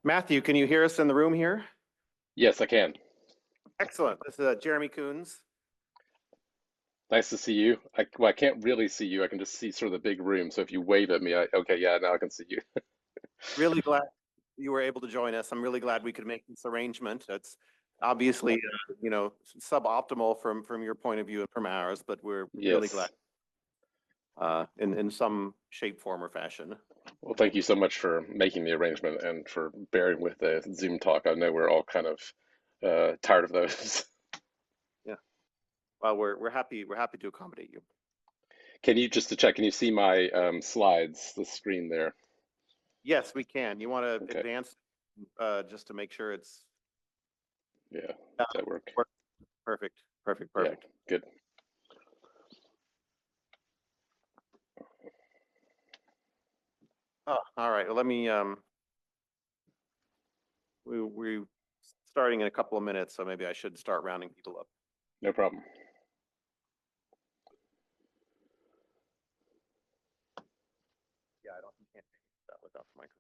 Matthew, can you hear us in the room here? Yes, I can. Excellent. This is Jeremy Coons. Nice to see you. I can't really see you. I can just see sort of the big room. So if you wave at me, okay, yeah, now I can see you. Really glad you were able to join us. I'm really glad we could make this arrangement. It's obviously, suboptimal from your point of view and from ours, but we're really glad Yes. in some shape, form, or fashion. Well, thank you so much for making the arrangement and for bearing with the Zoom talk. I know we're all kind of tired of those. Yeah. Well, we're happy to accommodate you. Can you, just to check, can you see my slides, the screen there? Yes, we can. You want to Okay. advance just to make sure it's Yeah. Does that work? perfect. Yeah. Good. Oh, all right. Well, let me we starting in a couple of minutes, so maybe I should start rounding people up. No problem. Yeah, I don't. You can't change that without the microphone.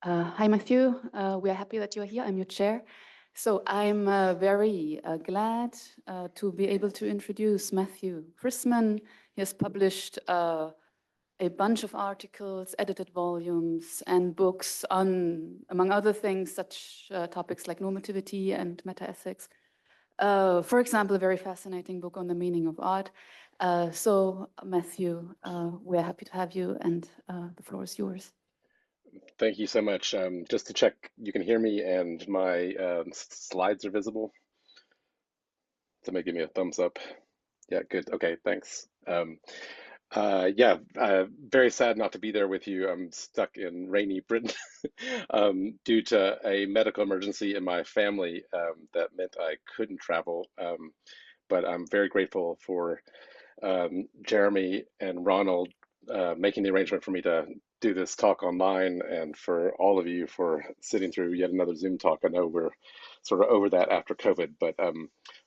Hi, Matthew. We are happy that you're here. I'm your chair. So I'm very glad to be able to introduce Matthew Chrisman. He has published a bunch of articles, edited volumes, and books on, among other things, such topics like normativity and metaethics. For example, a very fascinating book on the meaning of art. So, Matthew, we're happy to have you, and the floor is yours. Thank you so much. Just to check, you can hear me and my slides are visible. Somebody give me a thumbs up. Yeah, good. Okay, thanks. Yeah, very sad not to be there with you. I'm stuck in rainy Britain due to a medical emergency in my family that meant I couldn't travel. But I'm very grateful for Jeremy and Ronald making the arrangement for me to do this talk online, and for all of you for sitting through yet another Zoom talk. I know we're sort of over that after COVID, but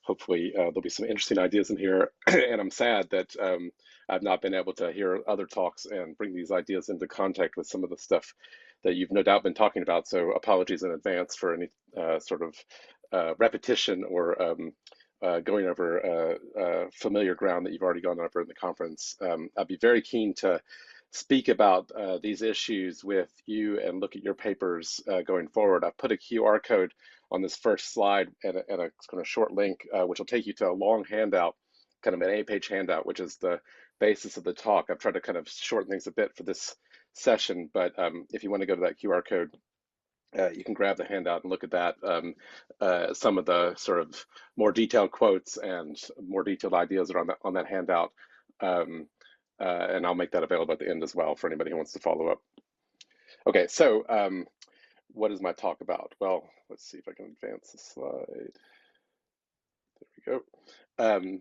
hopefully there'll be some interesting ideas in here. And I'm sad that I've not been able to hear other talks and bring these ideas into contact with some of the stuff that you've no doubt been talking about. So apologies in advance for any sort of repetition or going over familiar ground that you've already gone over in the conference. I'd be very keen to speak about these issues with you and look at your papers going forward. I've put a QR code on this first slide and a kind of short link, which will take you to a long handout, kind of an 8-page handout, which is the basis of the talk. I've tried to kind of shorten things a bit for this session, but if you want to go to that QR code, you can grab the handout and look at that. Some of the sort of more detailed quotes and more detailed ideas are on that handout. And I'll make that available at the end as well for anybody who wants to follow up. Okay, so what is my talk about? Well, let's see if I can advance the slide. There we go.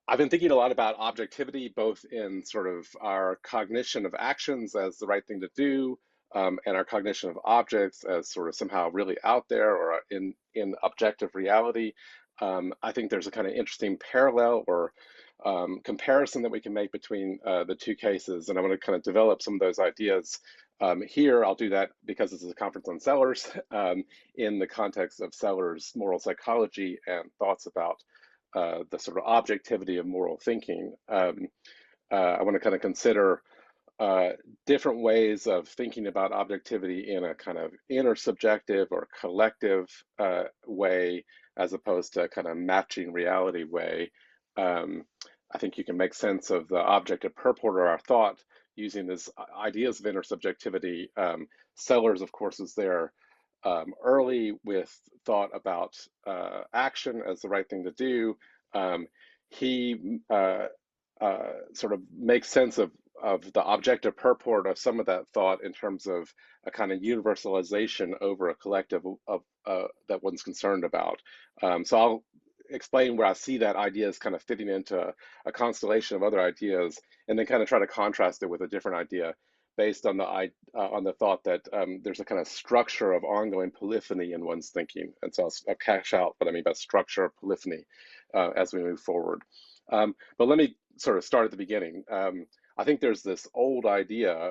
I've been thinking a lot about objectivity, both in sort of our cognition of actions as the right thing to do, and our cognition of objects as sort of somehow really out there or in objective reality. I think there's a kind of interesting parallel or comparison that we can make between the two cases, and I want to kind of develop some of those ideas here. I'll do that because this is a conference on Sellars in the context of Sellars' moral psychology and thoughts about the sort of objectivity of moral thinking. I want to kind of consider different ways of thinking about objectivity in a kind of intersubjective or collective way, as opposed to a kind of matching reality way. I think you can make sense of the objective purport of our thought using these ideas of intersubjectivity. Sellars, of course, is there early with thought about action as the right thing to do. He sort of makes sense of the objective purport of some of that thought in terms of a kind of universalization over a collective of that one's concerned about. So I'll explain where I see that idea as kind of fitting into a constellation of other ideas, and then kind of try to contrast it with a different idea based on the thought that there's a kind of structure of ongoing polyphony in one's thinking. And so I'll cash out what I mean by structure of polyphony as we move forward. But let me sort of start at the beginning. I think there's this old idea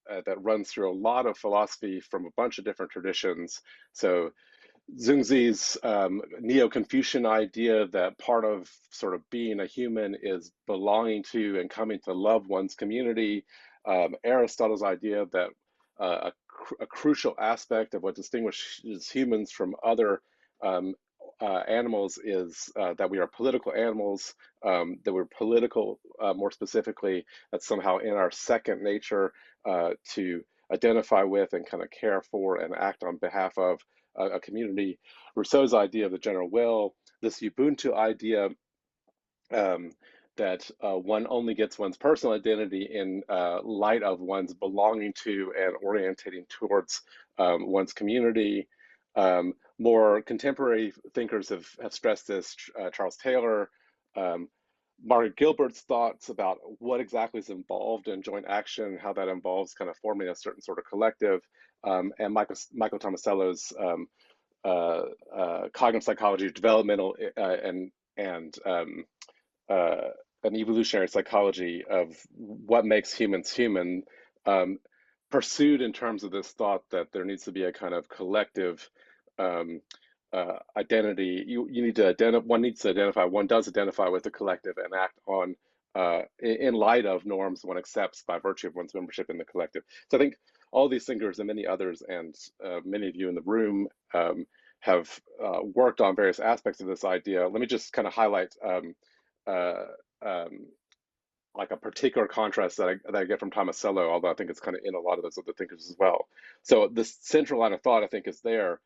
that runs through a lot of philosophy from a bunch of different traditions. So Zhuangzi's Neo-Confucian idea that part of sort of being a human is belonging to and coming to love one's community. Aristotle's idea that a crucial aspect of what distinguishes humans from other animals is that we are political animals, that we're political more specifically, that's somehow in our second nature to identify with and kind of care for and act on behalf of a community. Rousseau's idea of the general will, this Ubuntu idea that one only gets one's personal identity in light of one's belonging to and orientating towards one's community. More contemporary thinkers have stressed this, Charles Taylor, Margaret Gilbert's thoughts about what exactly is involved in joint action, how that involves kind of forming a certain sort of collective, and Michael Tomasello's cognitive psychology, developmental and an evolutionary psychology of what makes humans human, pursued in terms of this thought that there needs to be a kind of collective identity. One needs to identify, one does identify with the collective and act on in light of norms one accepts by virtue of one's membership in the collective. So I think all these thinkers and many others, and many of you in the room have worked on various aspects of this idea. Let me just kind of highlight like a particular contrast that I get from Tomasello, although I think it's kind of in a lot of those other thinkers as well. So this central line of thought, I think, is there,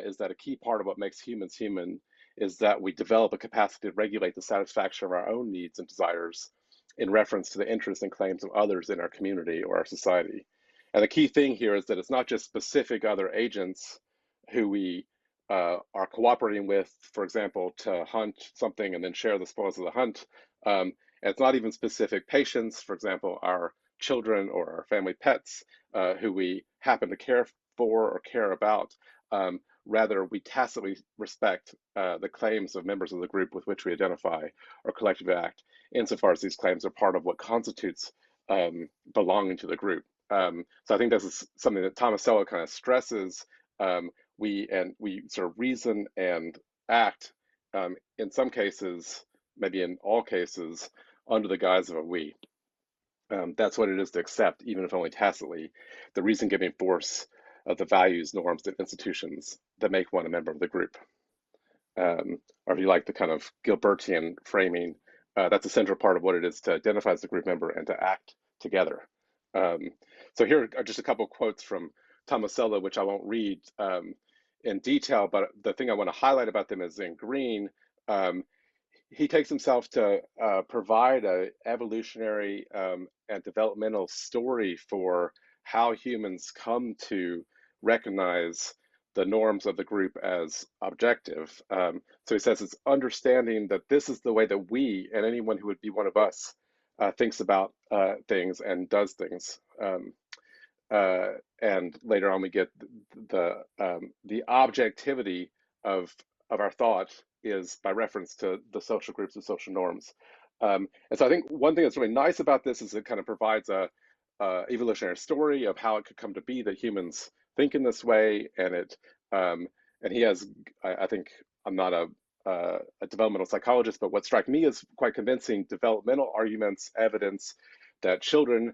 is that a key part of what makes humans human is that we develop a capacity to regulate the satisfaction of our own needs and desires in reference to the interests and claims of others in our community or our society. And the key thing here is that it's not just specific other agents who we are cooperating with, for example, to hunt something and then share the spoils of the hunt. And it's not even specific patients, for example, our children or our family pets who we happen to care for or care about. Rather, we tacitly respect the claims of members of the group with which we identify or collectively act, insofar as these claims are part of what constitutes belonging to the group. So I think this is something that Tomasello kind of stresses. We sort of reason and act in some cases, maybe in all cases, under the guise of a we. That's what it is to accept, even if only tacitly, the reason-giving force of the values, norms, and institutions that make one a member of the group. Or if you like the kind of Gilbertian framing, that's a central part of what it is to identify as a group member and to act together. So here are just a couple of quotes from Tomasello, which I won't read in detail, but the thing I want to highlight about them is in green, he takes himself to provide an evolutionary and developmental story for how humans come to recognize the norms of the group as objective. So he says it's understanding that this is the way that we, and anyone who would be one of us, thinks about things and does things. And later on, we get the objectivity of our thought is by reference to the social groups and social norms. And so I think one thing that's really nice about this is it kind of provides a evolutionary story of how it could come to be that humans think in this way, and he has, I think, I'm not a developmental psychologist, but what struck me as quite convincing developmental arguments, evidence that children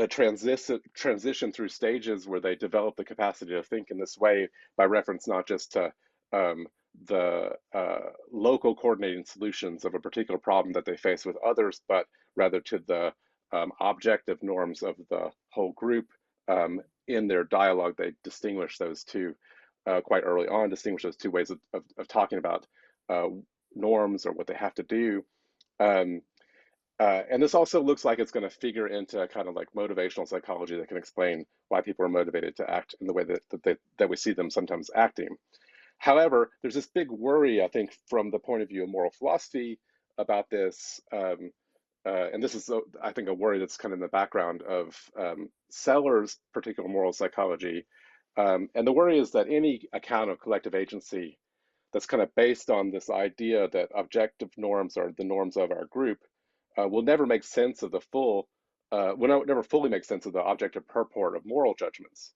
transition through stages where they develop the capacity to think in this way by reference not just to the local coordinating solutions of a particular problem that they face with others, but rather to the objective norms of the whole group. In their dialogue, they distinguish those two quite early on, distinguish those two ways of talking about norms or what they have to do. And this also looks like it's going to figure into kind of like motivational psychology that can explain why people are motivated to act in the way that we see them sometimes acting. However, there's this big worry, I think, from the point of view of moral philosophy about this. And this is, I think, a worry that's kind of in the background of Sellars' particular moral psychology. And the worry is that any account of collective agency that's kind of based on this idea that objective norms are the norms of our group will never make sense of the will never fully make sense of the objective purport of moral judgments.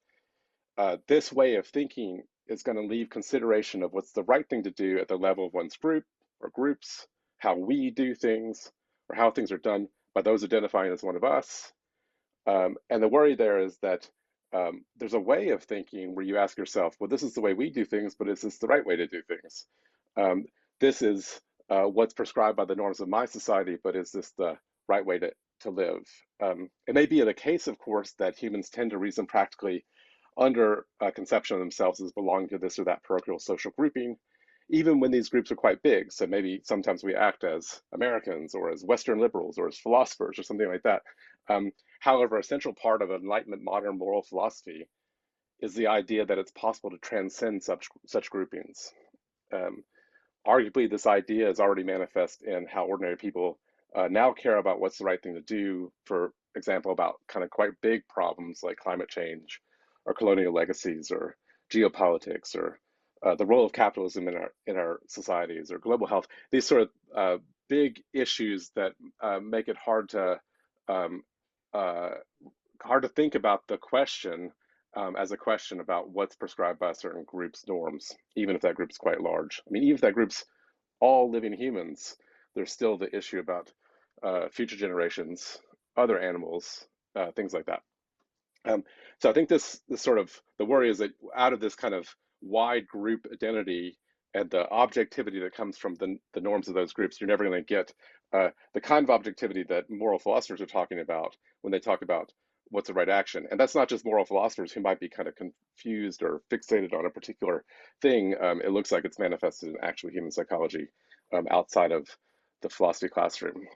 This way of thinking is going to leave consideration of what's the right thing to do at the level of one's group or groups, how we do things, or how things are done by those identifying as one of us. And the worry there is that there's a way of thinking where you ask yourself, well, this is the way we do things, but is this the right way to do things? This is what's prescribed by the norms of my society, but is this the right way to live? It may be the case, of course, that humans tend to reason practically under a conception of themselves as belonging to this or that parochial social grouping, even when these groups are quite big. So maybe sometimes we act as Americans or as Western liberals or as philosophers or something like that. However, a central part of Enlightenment modern moral philosophy is the idea that it's possible to transcend such groupings. Arguably, this idea is already manifest in how ordinary people now care about what's the right thing to do, for example, about kind of quite big problems like climate change or colonial legacies or geopolitics or the role of capitalism in our societies or global health. These sort of big issues that make it hard to think about the question as a question about what's prescribed by a certain group's norms, even if that group's quite large. I mean, even if that group's all living humans, there's still the issue about future generations, other animals, things like that. So I think this sort of, the worry is that out of this kind of wide group identity and the objectivity that comes from the norms of those groups, you're never going to get the kind of objectivity that moral philosophers are talking about when they talk about what's the right action. And that's not just moral philosophers who might be kind of confused or fixated on a particular thing. It looks like it's manifested in actual human psychology outside of the philosophy classroom.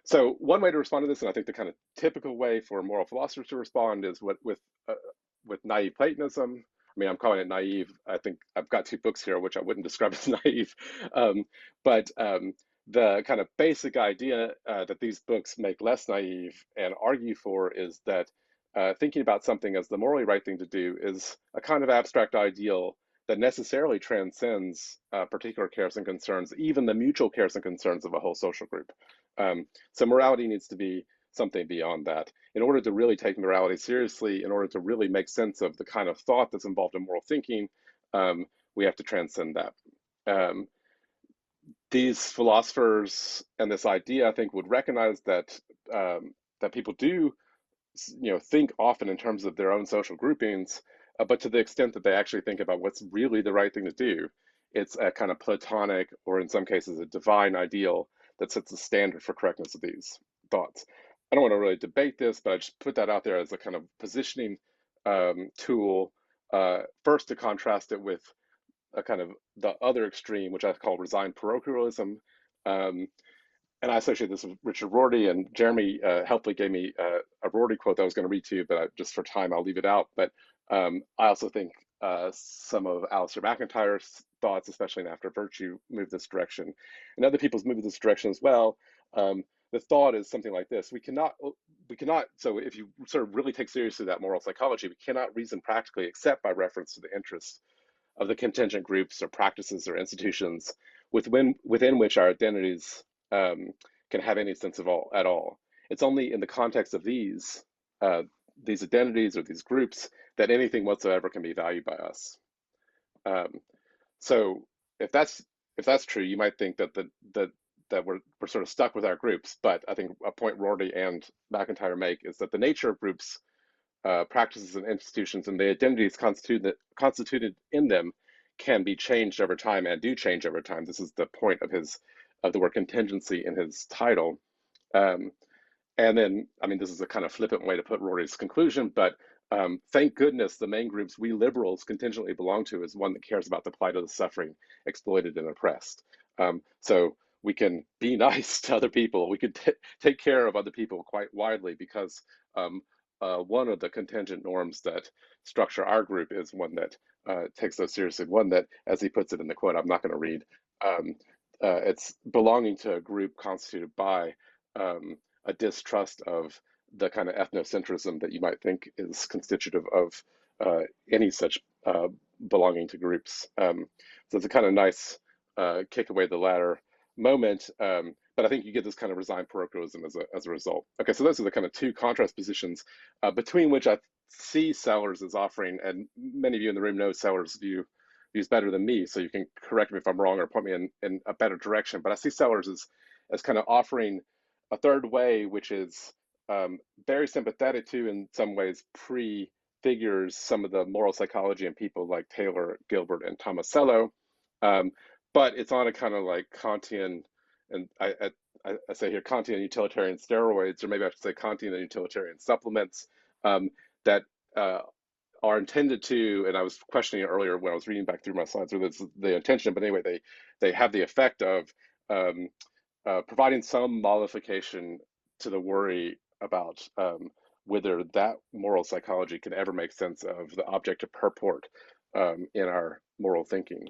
So one way to respond to this, and I think the kind of typical way for moral philosophers to respond, is with naive Platonism. I mean, I'm calling it naive. I think I've got two books here, which I wouldn't describe as naive. But the kind of basic idea that these books make less naive and argue for is that thinking about something as the morally right thing to do is a kind of abstract ideal that necessarily transcends particular cares and concerns, even the mutual cares and concerns of a whole social group. So morality needs to be something beyond that. In order to really take morality seriously, in order to really make sense of the kind of thought that's involved in moral thinking, we have to transcend that. These philosophers and this idea, I think, would recognize that that people do, think often in terms of their own social groupings, but to the extent that they actually think about what's really the right thing to do, it's a kind of Platonic, or in some cases a divine ideal that sets the standard for correctness of these thoughts. I don't want to really debate this, but I just put that out there as a kind of positioning tool, first to contrast it with a kind of the other extreme, which I call resigned parochialism. And I associate this with Richard Rorty, and Jeremy helpfully gave me a Rorty quote that I was going to read to you, but just for time, I'll leave it out. But I also think some of Alistair McIntyre's thoughts, especially in After Virtue, move this direction, and other people's move this direction as well. The thought is something like this: we cannot. So if you sort of really take seriously that moral psychology, we cannot reason practically except by reference to the interests of the contingent groups or practices or institutions within which our identities can have any sense of at all. It's only in the context of these identities or these groups that anything whatsoever can be valued by us. So if that's true, you might think that we're sort of stuck with our groups. But I think a point Rorty and McIntyre make is that the nature of groups, practices, and institutions, and the identities constituted in them can be changed over time and do change over time. This is the point of the word contingency in his title. And then, I mean, this is a kind of flippant way to put Rorty's conclusion, but thank goodness the main groups we liberals contingently belong to is one that cares about the plight of the suffering, exploited, and oppressed. So we can be nice to other people. We could take care of other people quite widely because one of the contingent norms that structure our group is one that takes those seriously. One that, as he puts it in the quote, I'm not going to read, it's belonging to a group constituted by a distrust of the kind of ethnocentrism that you might think is constitutive of any such belonging to groups. So it's a kind of nice kick away the ladder moment, but I think you get this kind of resigned parochialism as a result. Okay, so those are the kind of two contrast positions between which I see Sellars as offering, and many of you in the room know Sellars' views better than me, so you can correct me if I'm wrong or point me in a better direction. But I see Sellars as kind of offering a third way, which is very sympathetic to, in some ways, prefigures some of the moral psychology in people like Taylor, Gilbert, and Tomasello. But it's on a kind of like Kantian, and I say here Kantian utilitarian steroids, or maybe I should say Kantian and utilitarian supplements that are intended to, and I was questioning it earlier when I was reading back through my slides, or the intention, but anyway, they have the effect of providing some modification to the worry about whether that moral psychology can ever make sense of the objective purport in our moral thinking.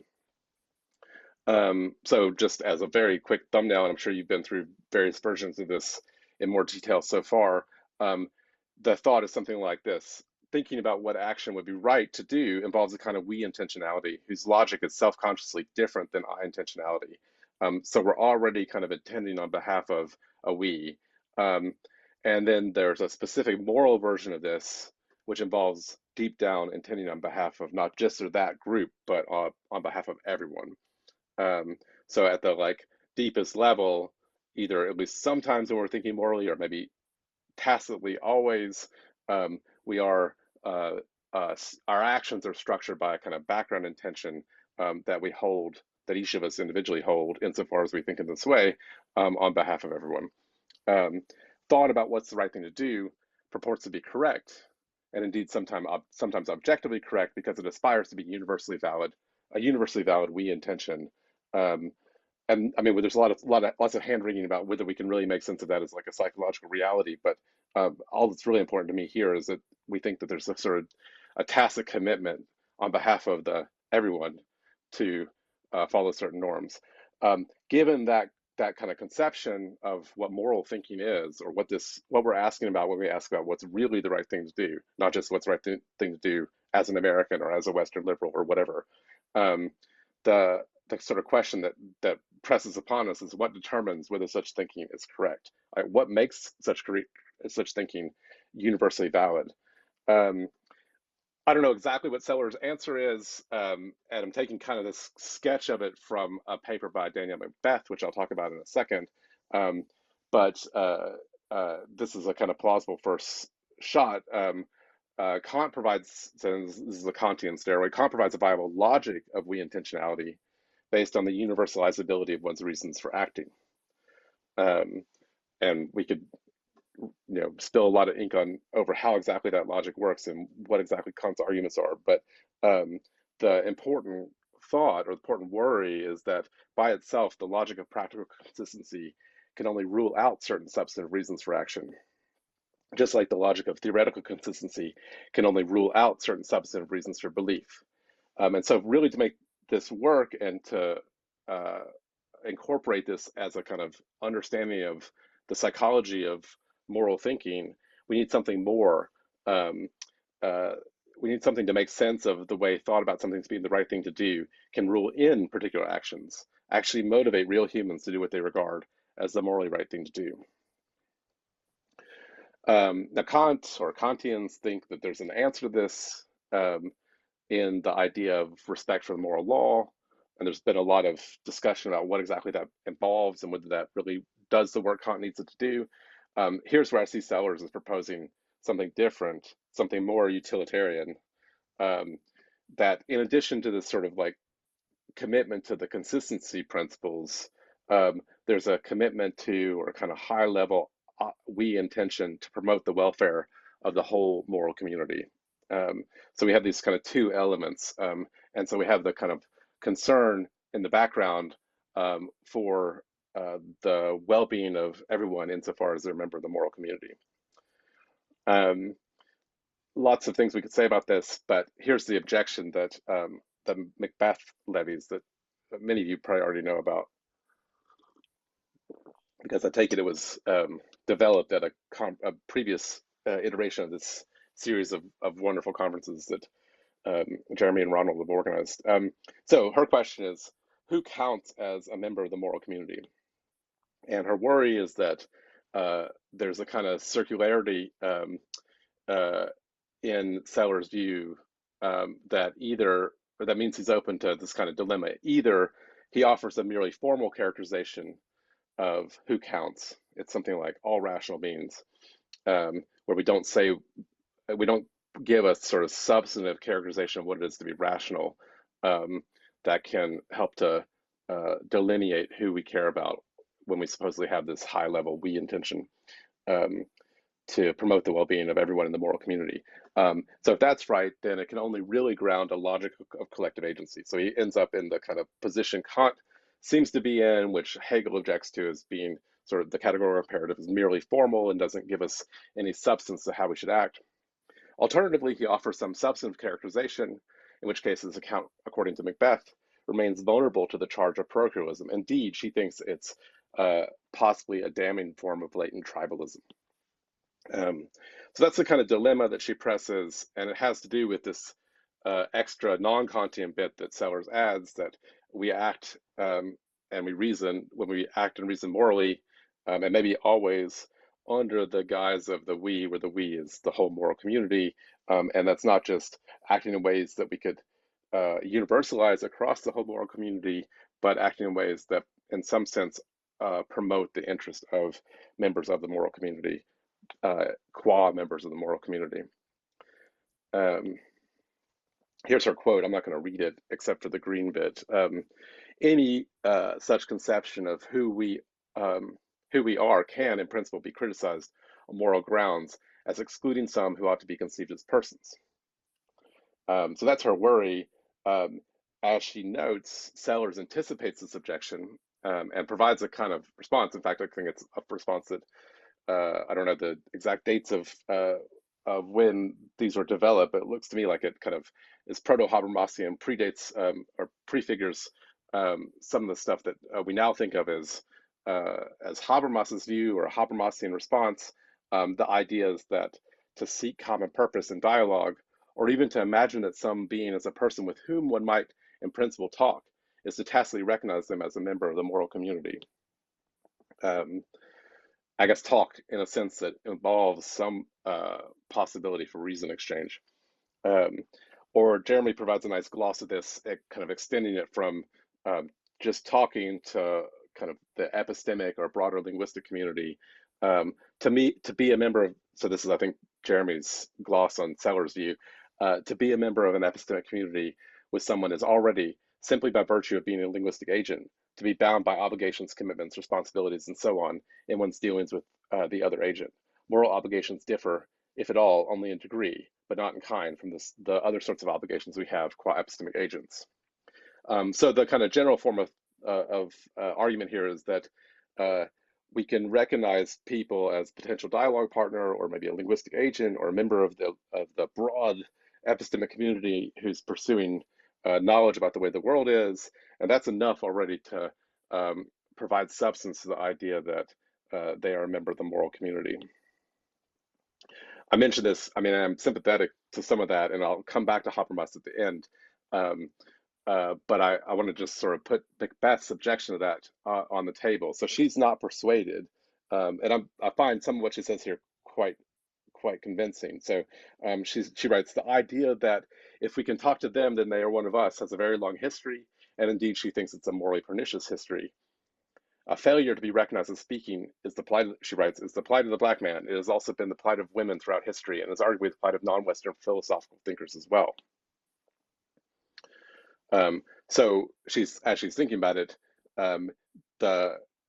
So just as a very quick thumbnail, and I'm sure you've been through various versions of this in more detail so far, the thought is something like this. Thinking about what action would be right to do involves a kind of we intentionality whose logic is self-consciously different than I intentionality. So we're already kind of intending on behalf of a we. And then there's a specific moral version of this, which involves deep down intending on behalf of not just that group, but on behalf of everyone. So at the like deepest level, either at least sometimes when we're thinking morally, or maybe tacitly always, we are our actions are structured by a kind of background intention that we hold, that each of us individually hold, insofar as we think in this way, on behalf of everyone. Thought about what's the right thing to do purports to be correct, and indeed sometimes objectively correct, because it aspires to be universally valid, a universally valid we intention. And I mean, there's lots of hand wringing about whether we can really make sense of that as like a psychological reality. But all that's really important to me here is that we think that there's a sort of a tacit commitment on behalf of everyone to follow certain norms. Given that kind of conception of what moral thinking is, or what we're asking about when we ask about what's really the right thing to do, not just what's the right thing to do as an American or as a Western liberal or whatever. The sort of question that presses upon us is what determines whether such thinking is correct. What makes such thinking universally valid? I don't know exactly what Sellars' answer is, and I'm taking kind of this sketch of it from a paper by Daniel Macbeth, which I'll talk about in a second. But this is a kind of plausible first shot. Kant provides, so this is a Kantian steroid, Kant provides a viable logic of we intentionality based on the universalizability of one's reasons for acting. And we could spill a lot of ink on over how exactly that logic works and what exactly Kant's arguments are. But the important thought or the important worry is that by itself, the logic of practical consistency can only rule out certain substantive reasons for action, just like the logic of theoretical consistency can only rule out certain substantive reasons for belief. And so really to make this work and to incorporate this as a kind of understanding of the psychology of moral thinking, we need something more. We need something to make sense of the way thought about something being the right thing to do can rule in particular actions, actually motivate real humans to do what they regard as the morally right thing to do. Now Kant or Kantians think that there's an answer to this in the idea of respect for the moral law. And there's been a lot of discussion about what exactly that involves and whether that really does the work Kant needs it to do. Here's where I see Sellars is proposing something different, something more utilitarian, that in addition to this sort of like commitment to the consistency principles, there's a commitment to, or kind of high level we intention to promote the welfare of the whole moral community. So we have these kind of two elements. And so we have the kind of concern in the background for the well-being of everyone insofar as they're a member of the moral community. Lots of things we could say about this, but here's the objection that the Macbeth levies that many of you probably already know about, because I take it was developed at a previous iteration of this series of wonderful conferences that Jeremy and Ronald have organized. So her question is, who counts as a member of the moral community? And her worry is that there's a kind of circularity in Sellars' view that that means he's open to this kind of dilemma. Either he offers a merely formal characterization of who counts. It's something like all rational beings, where we don't give a sort of substantive characterization of what it is to be rational that can help to delineate who we care about when we supposedly have this high level we intention to promote the well-being of everyone in the moral community. So if that's right, then it can only really ground a logic of collective agency. So he ends up in the kind of position Kant seems to be in, which Hegel objects to as being sort of the categorical imperative is merely formal and doesn't give us any substance to how we should act. Alternatively, he offers some substantive characterization, in which case his account, according to Macbeth, remains vulnerable to the charge of parochialism. Indeed, she thinks it's possibly a damning form of latent tribalism. So that's the kind of dilemma that she presses, and it has to do with this extra non-Kantian bit that Sellars adds, that we act and we reason, when we act and reason morally, and maybe always under the guise of the we, where the we is the whole moral community, and that's not just acting in ways that we could universalize across the whole moral community, but acting in ways that in some sense promote the interest of members of the moral community, qua members of the moral community. Here's her quote. I'm not going to read it except for the green bit. Any such conception of who we are can, in principle, be criticized on moral grounds as excluding some who ought to be conceived as persons. So that's her worry. As she notes, Sellars anticipates this objection and provides a kind of response. In fact, I think it's a response that I don't know the exact dates of when these were developed, but it looks to me like it kind of is proto-Habermasian, predates or prefigures some of the stuff that we now think of as Habermas's view or a Habermasian response. The idea is that to seek common purpose in dialogue, or even to imagine that some being is a person with whom one might, in principle, talk, is to tacitly recognize them as a member of the moral community. I guess talk in a sense that involves some possibility for reason exchange. Or Jeremy provides a nice gloss of this, kind of extending it from just talking to kind of the epistemic or broader linguistic community. To be a member of, so this is, I think, Jeremy's gloss on Sellars' view, to be a member of an epistemic community with someone is already, simply by virtue of being a linguistic agent, to be bound by obligations, commitments, responsibilities, and so on in one's dealings with the other agent. moral obligations differ, if at all, only in degree, but not in kind from the other sorts of obligations we have qua epistemic agents. So the kind of general form of argument here is that we can recognize people as potential dialogue partner, or maybe a linguistic agent, or a member of the broad epistemic community who's pursuing knowledge about the way the world is, and that's enough already to provide substance to the idea that they are a member of the moral community. I mentioned this, I mean, I'm sympathetic to some of that, and I'll come back to Habermas at the end. But I want to just sort of put Macbeth's objection to that on the table. So she's not persuaded, and I find some of what she says here quite convincing. So she writes, the idea that if we can talk to them, then they are one of us has a very long history, and indeed she thinks it's a morally pernicious history. A failure to be recognized as speaking is the plight, she writes, is the plight of the black man. It has also been the plight of women throughout history, and is arguably the plight of non-Western philosophical thinkers as well. So as she's thinking about it,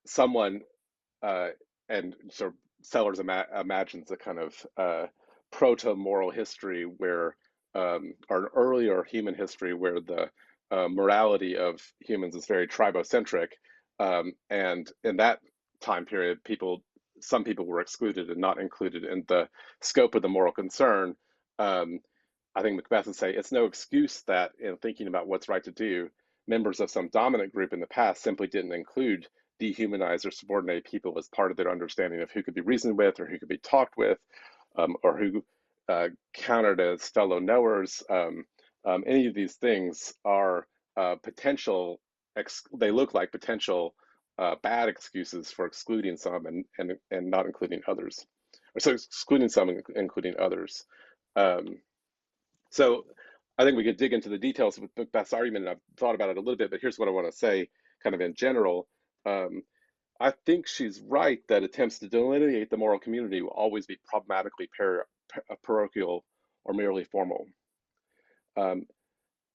someone and sort of Sellars imagines a kind of proto-moral history where, or an earlier human history where the morality of humans is very tribocentric, and in that time period, some people were excluded and not included in the scope of the moral concern. I think Macbeth would say it's no excuse that in thinking about what's right to do, members of some dominant group in the past simply didn't include dehumanized or subordinate people as part of their understanding of who could be reasoned with or who could be talked with, or who counted as fellow knowers. Any of these things are potential, they look like potential bad excuses for excluding some and not including others. Or so excluding some and including others. So I think we could dig into the details with Macbeth's argument, and I've thought about it a little bit, but here's what I want to say kind of in general. I think she's right that attempts to delineate the moral community will always be problematically parochial or merely formal.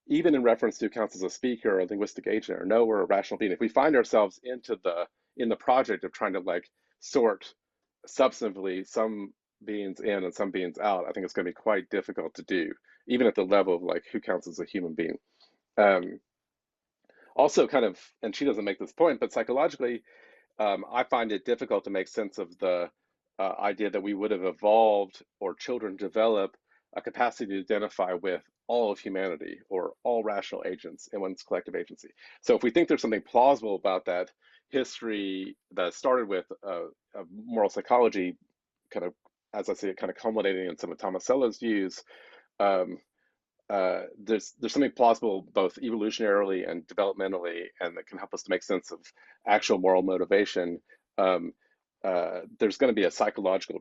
Even in reference to accounts as a speaker, a linguistic agent, or knower, or rational being, if we find ourselves in the project of trying to like sort substantively some beings in and some beings out, I think it's going to be quite difficult to do, even at the level of like who counts as a human being. Also kind of, and she doesn't make this point, but psychologically, I find it difficult to make sense of the idea that we would have evolved or children develop a capacity to identify with all of humanity or all rational agents in one's collective agency. So if we think there's something plausible about that history that started with moral psychology, kind of, as I say, kind of culminating in some of Thomas Sellars' views, there's something plausible both evolutionarily and developmentally, and that can help us to make sense of actual moral motivation. There's going to be a psychological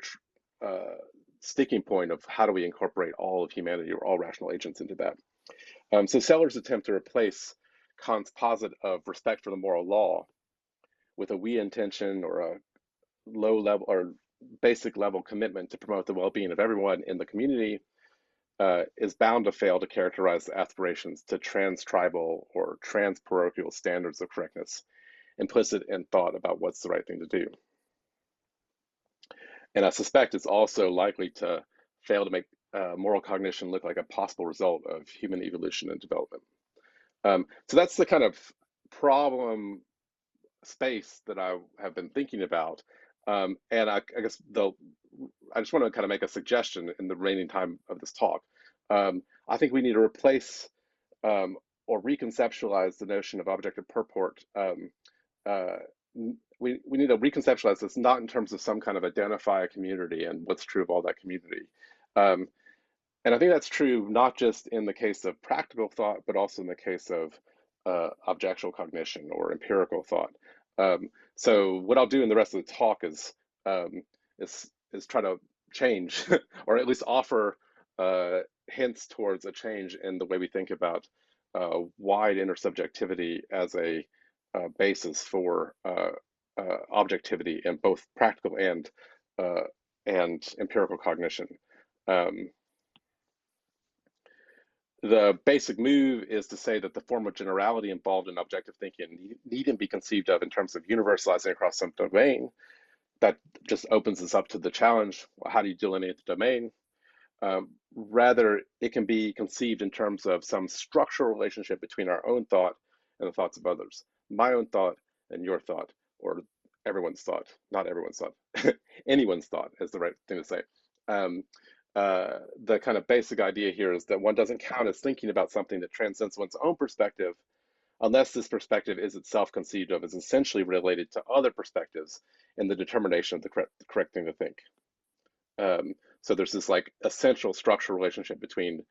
sticking point of how do we incorporate all of humanity or all rational agents into that. So Sellars' attempt to replace Kant's posit of respect for the moral law with a we intention or a low level or basic level commitment to promote the well-being of everyone in the community is bound to fail to characterize the aspirations to trans-tribal or trans-parochial standards of correctness implicit in thought about what's the right thing to do. And I suspect it's also likely to fail to make moral cognition look like a possible result of human evolution and development. So that's the kind of problem space that I have been thinking about. And I guess I just want to kind of make a suggestion in the remaining time of this talk. I think we need to replace or reconceptualize the notion of objective purport. We need to reconceptualize this not in terms of some kind of identify a community and what's true of all that community. And I think that's true not just in the case of practical thought, but also in the case of objectual cognition or empirical thought. So what I'll do in the rest of the talk is try to change, or at least offer hints towards a change in the way we think about wide intersubjectivity as a basis for objectivity in both practical and empirical cognition. The basic move is to say that the form of generality involved in objective thinking needn't be conceived of in terms of universalizing across some domain, that just opens us up to the challenge. How do you delineate the domain? Rather, it can be conceived in terms of some structural relationship between our own thought and the thoughts of others. My own thought and your thought, or everyone's thought, not everyone's thought, anyone's thought is the right thing to say. The kind of basic idea here is that one doesn't count as thinking about something that transcends one's own perspective unless this perspective is itself conceived of as essentially related to other perspectives in the determination of the correct thing to think. So there's this like essential structural relationship between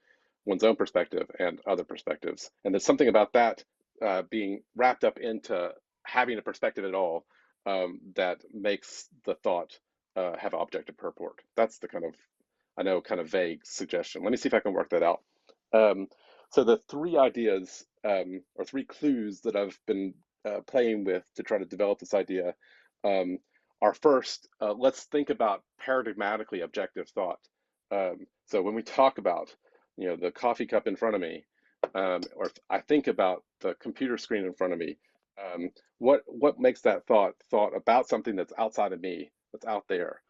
one's own perspective and other perspectives. And there's something about that being wrapped up into having a perspective at all that makes the thought have objective purport. That's the kind of, I know, kind of vague suggestion. Let me see if I can work that out. So the three ideas or three clues that I've been playing with to try to develop this idea are first, let's think about paradigmatically objective thought. So when we talk about, the coffee cup in front of me, or if I think about the computer screen in front of me, what makes that thought about something that's outside of me, that's out there?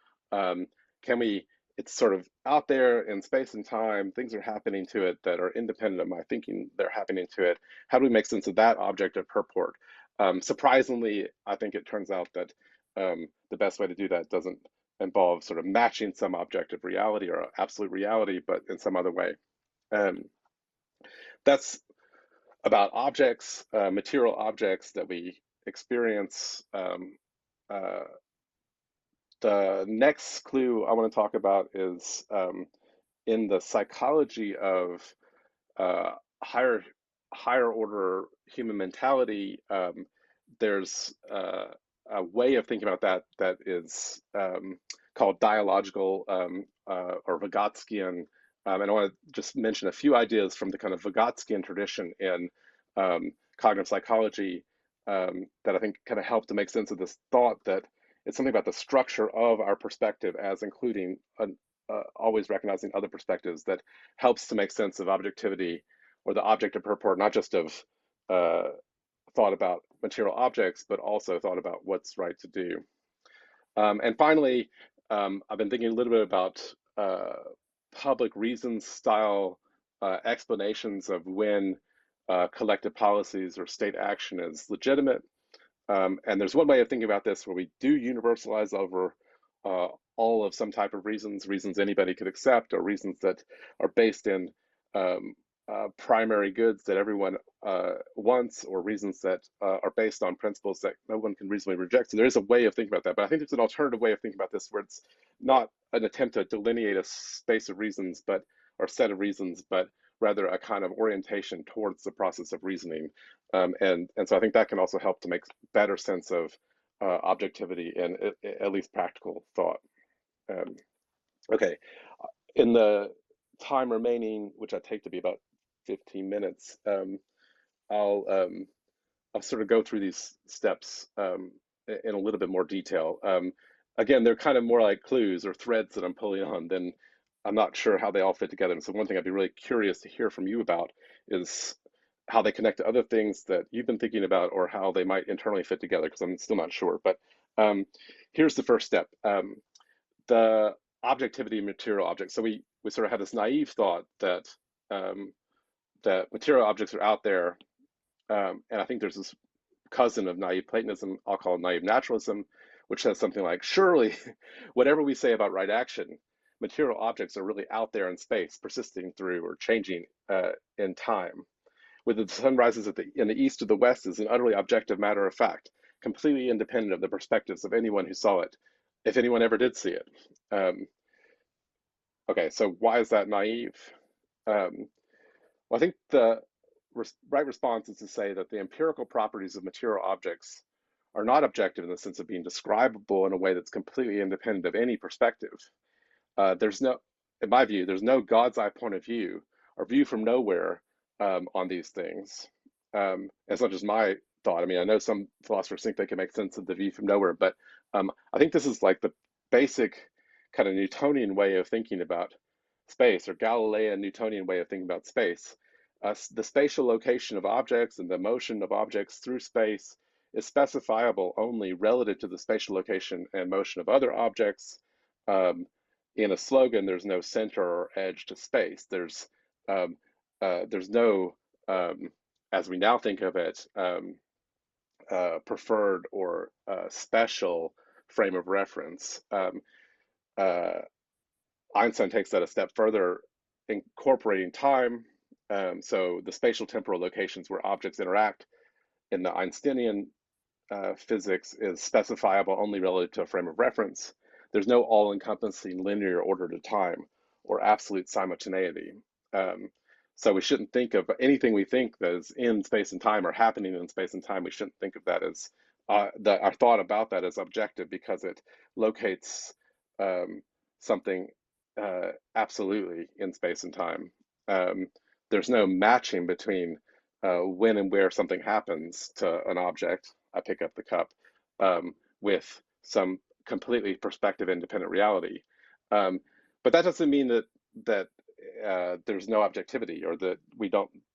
It's sort of out there in space and time, things are happening to it that are independent of my thinking, they're happening to it. How do we make sense of that objective purport? Surprisingly, I think it turns out that the best way to do that doesn't involve sort of matching some objective reality or absolute reality, but in some other way. That's about objects, material objects that we experience. The next clue I want to talk about is in the psychology of higher order human mentality. There's a way of thinking about that is called dialogical or Vygotskian. And I want to just mention a few ideas from the kind of Vygotskian tradition in cognitive psychology that I think kind of help to make sense of this thought that it's something about the structure of our perspective as including always recognizing other perspectives that helps to make sense of objectivity or the objective purport, not just of thought about material objects, but also thought about what's right to do. And finally, I've been thinking a little bit about public reason style explanations of when collective policies or state action is legitimate. And there's one way of thinking about this where we do universalize over all of some type of reasons anybody could accept, or reasons that are based in primary goods that everyone wants, or reasons that are based on principles that no one can reasonably reject. So there is a way of thinking about that, but I think there's an alternative way of thinking about this where it's not an attempt to delineate a space of reasons, or set of reasons, but rather a kind of orientation towards the process of reasoning. And so I think that can also help to make better sense of objectivity and at least practical thought. Okay, in the time remaining, which I take to be about 15 minutes, I'll sort of go through these steps in a little bit more detail. Again, they're kind of more like clues or threads that I'm pulling on, then I'm not sure how they all fit together. And so one thing I'd be really curious to hear from you about is how they connect to other things that you've been thinking about, or how they might internally fit together, because I'm still not sure. But here's the first step. The objectivity of material objects. So we sort of have this naive thought that that material objects are out there, and I think there's this cousin of naive Platonism, I'll call it naive naturalism, which says something like, surely whatever we say about right action, material objects are really out there in space, persisting through or changing in time. Whether the sun rises in the east or the west is an utterly objective matter of fact, completely independent of the perspectives of anyone who saw it, if anyone ever did see it. Okay, so why is that naive? Well, I think the right response is to say that the empirical properties of material objects are not objective in the sense of being describable in a way that's completely independent of any perspective. There's no, in my view, there's no God's eye point of view or view from nowhere on these things. It's not just my thought. I mean, I know some philosophers think they can make sense of the view from nowhere, but I think this is like the basic kind of Newtonian way of thinking about space, or Galilean Newtonian way of thinking about space. The spatial location of objects and the motion of objects through space is specifiable only relative to the spatial location and motion of other objects. In a slogan, there's no center or edge to space. There's no, as we now think of it, preferred or special frame of reference. Einstein takes that a step further, incorporating time. So the spatial temporal locations where objects interact in the Einsteinian physics is specifiable only relative to a frame of reference. There's no all-encompassing linear order to time or absolute simultaneity. So we shouldn't think of anything we think that is in space and time or happening in space and time. We shouldn't think of that as our thought about that as objective, because it locates something absolutely in space and time. There's no matching between when and where something happens to an object, I pick up the cup, with some completely perspective independent reality. But that doesn't mean that there's no objectivity, or that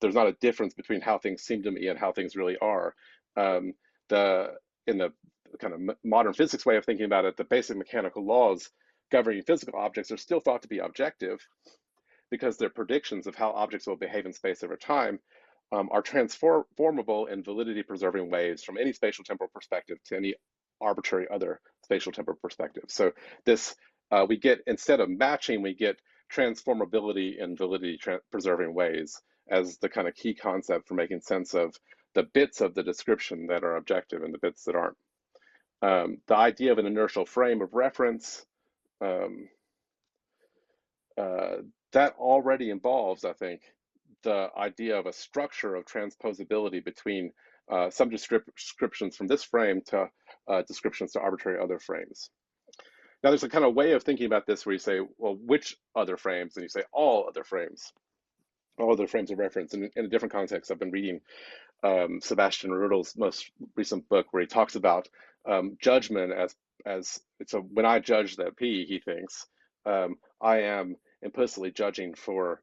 there's not a difference between how things seem to me and how things really are. In the kind of modern physics way of thinking about it, the basic mechanical laws governing physical objects are still thought to be objective, because their predictions of how objects will behave in space over time are transformable in validity preserving ways from any spatial temporal perspective to any arbitrary other spatial temporal perspective. So this, we get, instead of matching, we get transformability in validity preserving ways as the kind of key concept for making sense of the bits of the description that are objective and the bits that aren't. The idea of an inertial frame of reference, that already involves, I think, the idea of a structure of transposability between some descriptions from this frame to descriptions to arbitrary other frames. Now, there's a kind of way of thinking about this where you say, well, which other frames? And you say all other frames of reference. And in a different context, I've been reading Sebastian Rudol's most recent book, where he talks about judgment as so when I judge that P, he thinks, I am implicitly judging for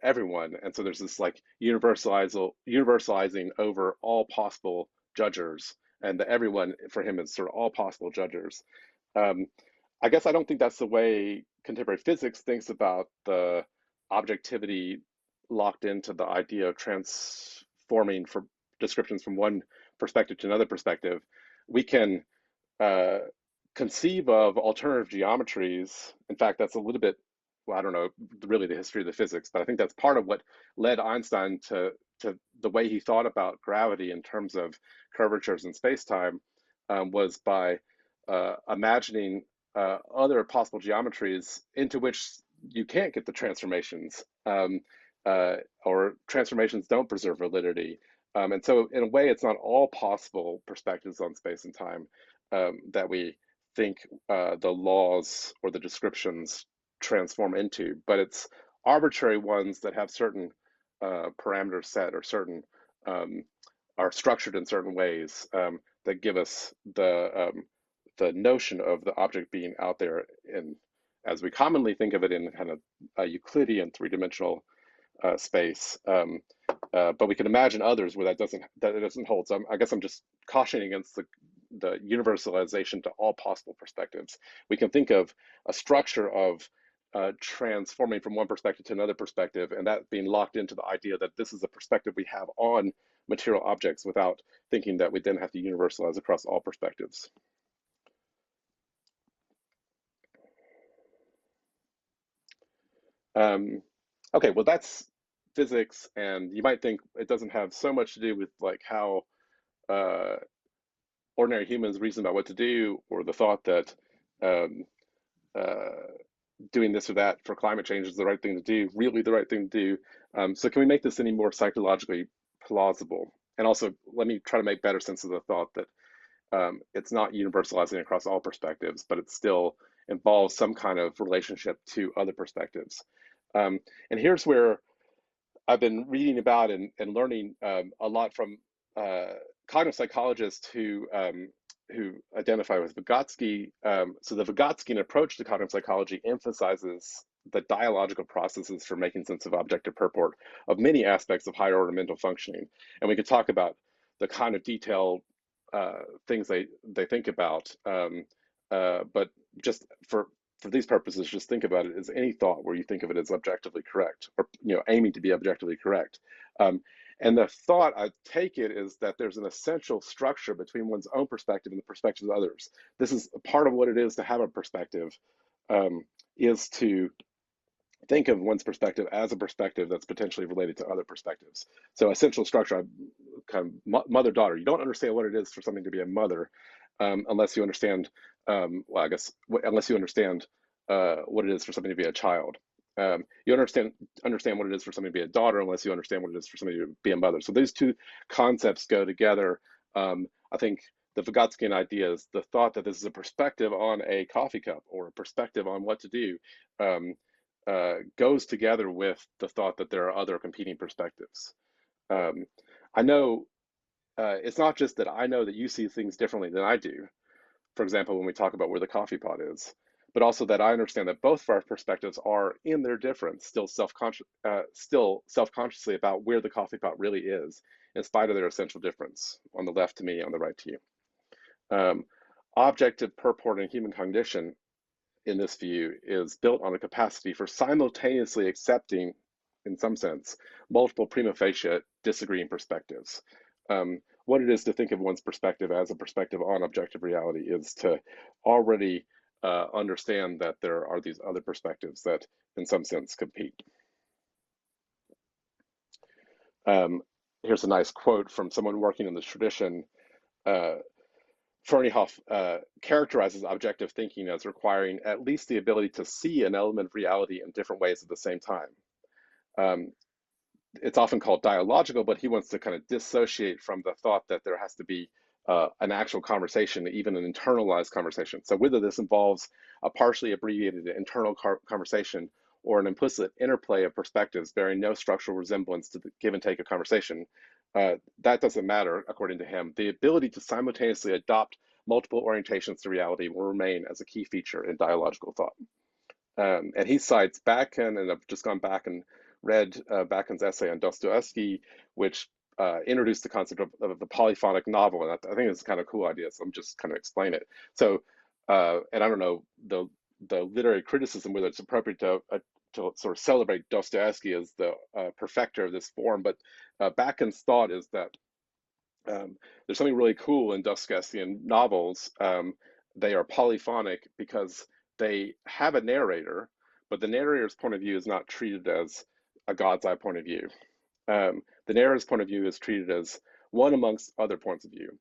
everyone. And so there's this like universalizing over all possible judgers, and the everyone for him is sort of all possible judgers. I guess I don't think that's the way contemporary physics thinks about the objectivity locked into the idea of transforming for descriptions from one perspective to another perspective. We can conceive of alternative geometries. In fact, that's a little bit, well, I don't know really the history of the physics, but I think that's part of what led Einstein to the way he thought about gravity in terms of curvatures in space-time, was by imagining other possible geometries into which you can't get the transformations, or transformations don't preserve validity. And so in a way, it's not all possible perspectives on space and time that we think the laws or the descriptions transform into, but it's arbitrary ones that have certain parameters set, or certain are structured in certain ways that give us the notion of the object being out there in, as we commonly think of it, in kind of a Euclidean three-dimensional space. But we can imagine others where that doesn't hold. So I guess I'm just cautioning against the universalization to all possible perspectives. We can think of a structure of transforming from one perspective to another perspective, and that being locked into the idea that this is a perspective we have on material objects, without thinking that we then have to universalize across all perspectives. Okay, well, that's physics, and you might think it doesn't have so much to do with like how ordinary humans reason about what to do, or the thought that doing this or that for climate change is the right thing to do, really the right thing to do. So can we make this any more psychologically plausible? And also, let me try to make better sense of the thought that it's not universalizing across all perspectives, but it still involves some kind of relationship to other perspectives. And here's where I've been reading about and learning a lot from cognitive psychologists who identify with Vygotsky. So the Vygotskian approach to cognitive psychology emphasizes the dialogical processes for making sense of objective purport of many aspects of higher order mental functioning. And we could talk about the kind of detailed things they think about. But just for these purposes, just think about it as any thought where you think of it as objectively correct, or aiming to be objectively correct. And the thought, I take it, is that there's an essential structure between one's own perspective and the perspectives of others. This is part of what it is to have a perspective, is to think of one's perspective as a perspective that's potentially related to other perspectives. So essential structure, kind of mother-daughter. You don't understand what it is for something to be a mother unless you understand, well, I guess, unless you understand what it is for something to be a child. You understand what it is for somebody to be a daughter unless you understand what it is for somebody to be a mother. So these two concepts go together. I think the Vygotskian idea is the thought that this is a perspective on a coffee cup or a perspective on what to do goes together with the thought that there are other competing perspectives. I know it's not just that I know that you see things differently than I do. For example, when we talk about where the coffee pot is, but also that I understand that both of our perspectives are, in their difference, still self-consciously about where the coffee pot really is, in spite of their essential difference, on the left to me, on the right to you. Objective purport in human cognition, in this view, is built on a capacity for simultaneously accepting, in some sense, multiple prima facie disagreeing perspectives. What it is to think of one's perspective as a perspective on objective reality is to already understand that there are these other perspectives that, in some sense, compete. Here's a nice quote from someone working in this tradition. Ferneyhoff characterizes objective thinking as requiring at least the ability to see an element of reality in different ways at the same time. It's often called dialogical, but he wants to kind of dissociate from the thought that there has to be an actual conversation, even an internalized conversation. So whether this involves a partially abbreviated internal conversation or an implicit interplay of perspectives bearing no structural resemblance to the give and take of conversation, that doesn't matter, according to him. The ability to simultaneously adopt multiple orientations to reality will remain as a key feature in dialogical thought. And he cites Batkin, and I've just gone back and read Batkin's essay on Dostoevsky, which introduced the concept of the polyphonic novel, and I think it's a kind of cool idea, so I'm just kind of explain it. So, and I don't know the literary criticism, whether it's appropriate to sort of celebrate Dostoevsky as the perfecter of this form, but Batkin's thought is that there's something really cool in Dostoevskian novels. They are polyphonic because they have a narrator, but the narrator's point of view is not treated as a God's eye point of view. The narrator's point of view is treated as one amongst other points of view.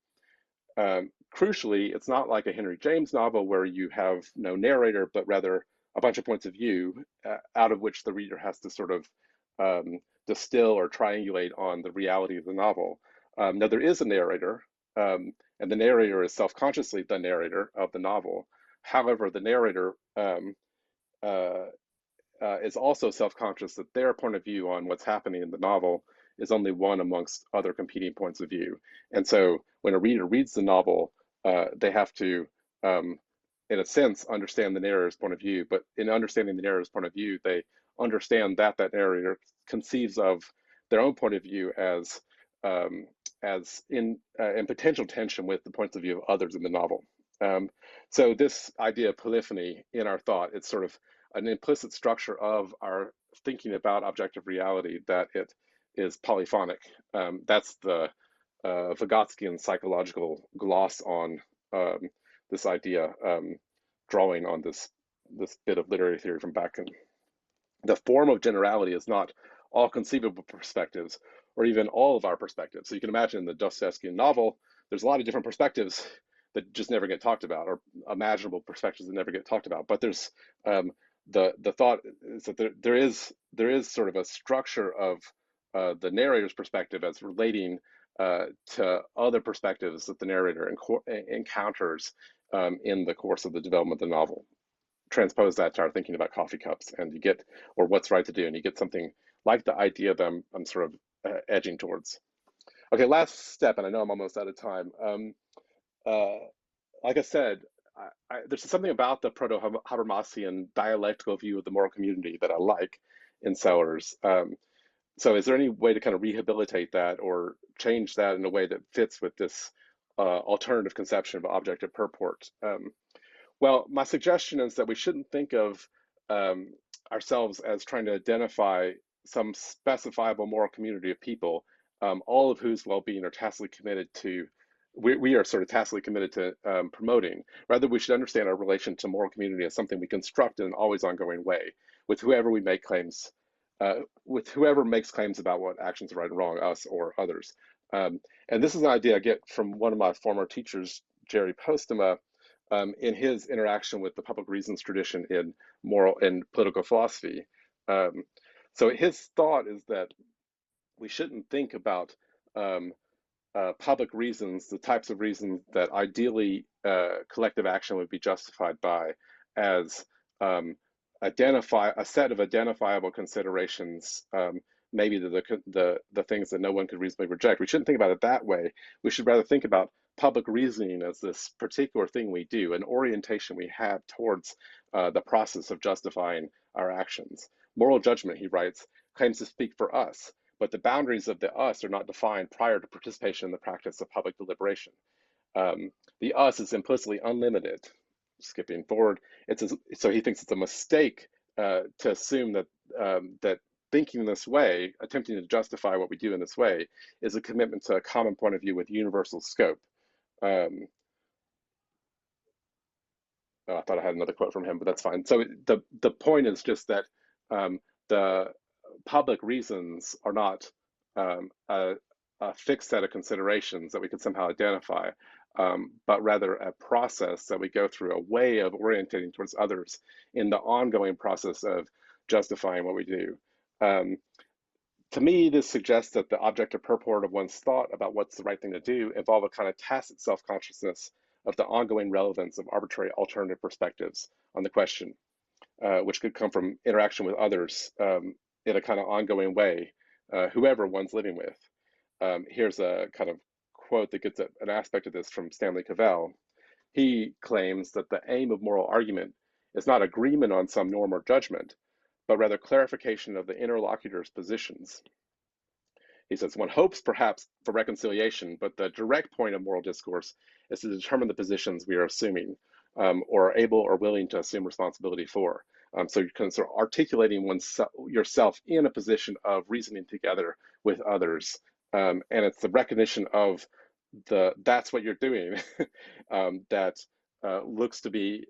Crucially, it's not like a Henry James novel where you have no narrator, but rather a bunch of points of view out of which the reader has to sort of distill or triangulate on the reality of the novel. Now, there is a narrator, and the narrator is self-consciously the narrator of the novel. However, the narrator is also self-conscious that their point of view on what's happening in the novel is only one amongst other competing points of view. And so when a reader reads the novel, they have to, in a sense, understand the narrator's point of view. But in understanding the narrator's point of view, they understand that that narrator conceives of their own point of view as in potential tension with the points of view of others in the novel. So this idea of polyphony in our thought, it's sort of an implicit structure of our thinking about objective reality, that it is polyphonic. That's the Vygotskian psychological gloss on this idea, drawing on this bit of literary theory from Batkin. The form of generality is not all conceivable perspectives, or even all of our perspectives. So you can imagine in the Dostoevskian novel, there's a lot of different perspectives that just never get talked about, or imaginable perspectives that never get talked about. But there's the thought is that there is sort of a structure of the narrator's perspective as relating to other perspectives that the narrator encounters in the course of the development of the novel. Transpose that to our thinking about coffee cups, and you get, or what's right to do, and you get something like the idea that I'm sort of edging towards. Okay, last step, and I know I'm almost out of time. Like I said, there's something about the proto-Habermasian dialectical view of the moral community that I like in Sellars. So is there any way to kind of rehabilitate that or change that in a way that fits with this alternative conception of objective purport. Well, my suggestion is that we shouldn't think of ourselves as trying to identify some specifiable moral community of people, all of whose well-being are tacitly committed to, we are sort of tacitly committed to promoting. Rather, we should understand our relation to moral community as something we construct in an always ongoing way with whoever we make claims, with whoever makes claims about what actions are right and wrong, us or others. And this is an idea I get from one of my former teachers, Jerry Postema, in his interaction with the public reasons tradition in moral and political philosophy. So his thought is that we shouldn't think about public reasons, the types of reasons that ideally collective action would be justified by, as identify a set of identifiable considerations, maybe the things that no one could reasonably reject. We shouldn't think about it that way. We should rather think about public reasoning as this particular thing we do, an orientation we have towards the process of justifying our actions. Moral judgment, he writes, claims to speak for us, but the boundaries of the us are not defined prior to participation in the practice of public deliberation. The us is implicitly unlimited. Skipping forward, so he thinks it's a mistake to assume that that thinking this way, attempting to justify what we do in this way, is a commitment to a common point of view with universal scope. Oh, I thought I had another quote from him, but that's fine. So the point is just that the public reasons are not a fixed set of considerations that we could somehow identify, but rather a process that we go through, a way of orientating towards others in the ongoing process of justifying what we do. To me, this suggests that the objective purport of one's thought about what's the right thing to do involve a kind of tacit self-consciousness of the ongoing relevance of arbitrary alternative perspectives on the question, which could come from interaction with others in a kind of ongoing way, whoever one's living with. Here's a kind of quote that gets an aspect of this from Stanley Cavell. He claims that the aim of moral argument is not agreement on some norm or judgment, but rather clarification of the interlocutor's positions. He says, one hopes perhaps for reconciliation, but the direct point of moral discourse is to determine the positions we are assuming or are able or willing to assume responsibility for. So you're kind of sort of articulating yourself in a position of reasoning together with others. And it's the recognition of that's what you're doing that looks to be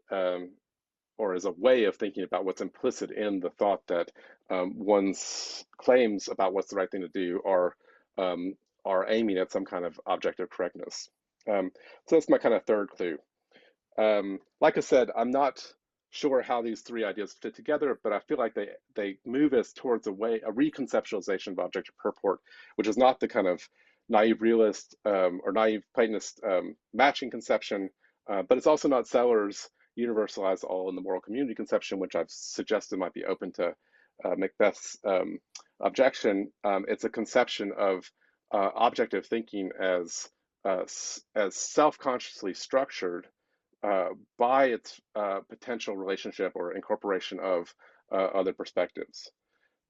or is a way of thinking about what's implicit in the thought that one's claims about what's the right thing to do are aiming at some kind of objective correctness. So that's my kind of third clue. Like I said, I'm not sure how these three ideas fit together, but I feel like they move us towards a reconceptualization of objective purport, which is not the kind of naive realist or naive Platonist matching conception, but it's also not Sellars' universalize all in the moral community conception, which I've suggested might be open to Macbeth's objection. It's a conception of objective thinking as self-consciously structured by its potential relationship or incorporation of other perspectives.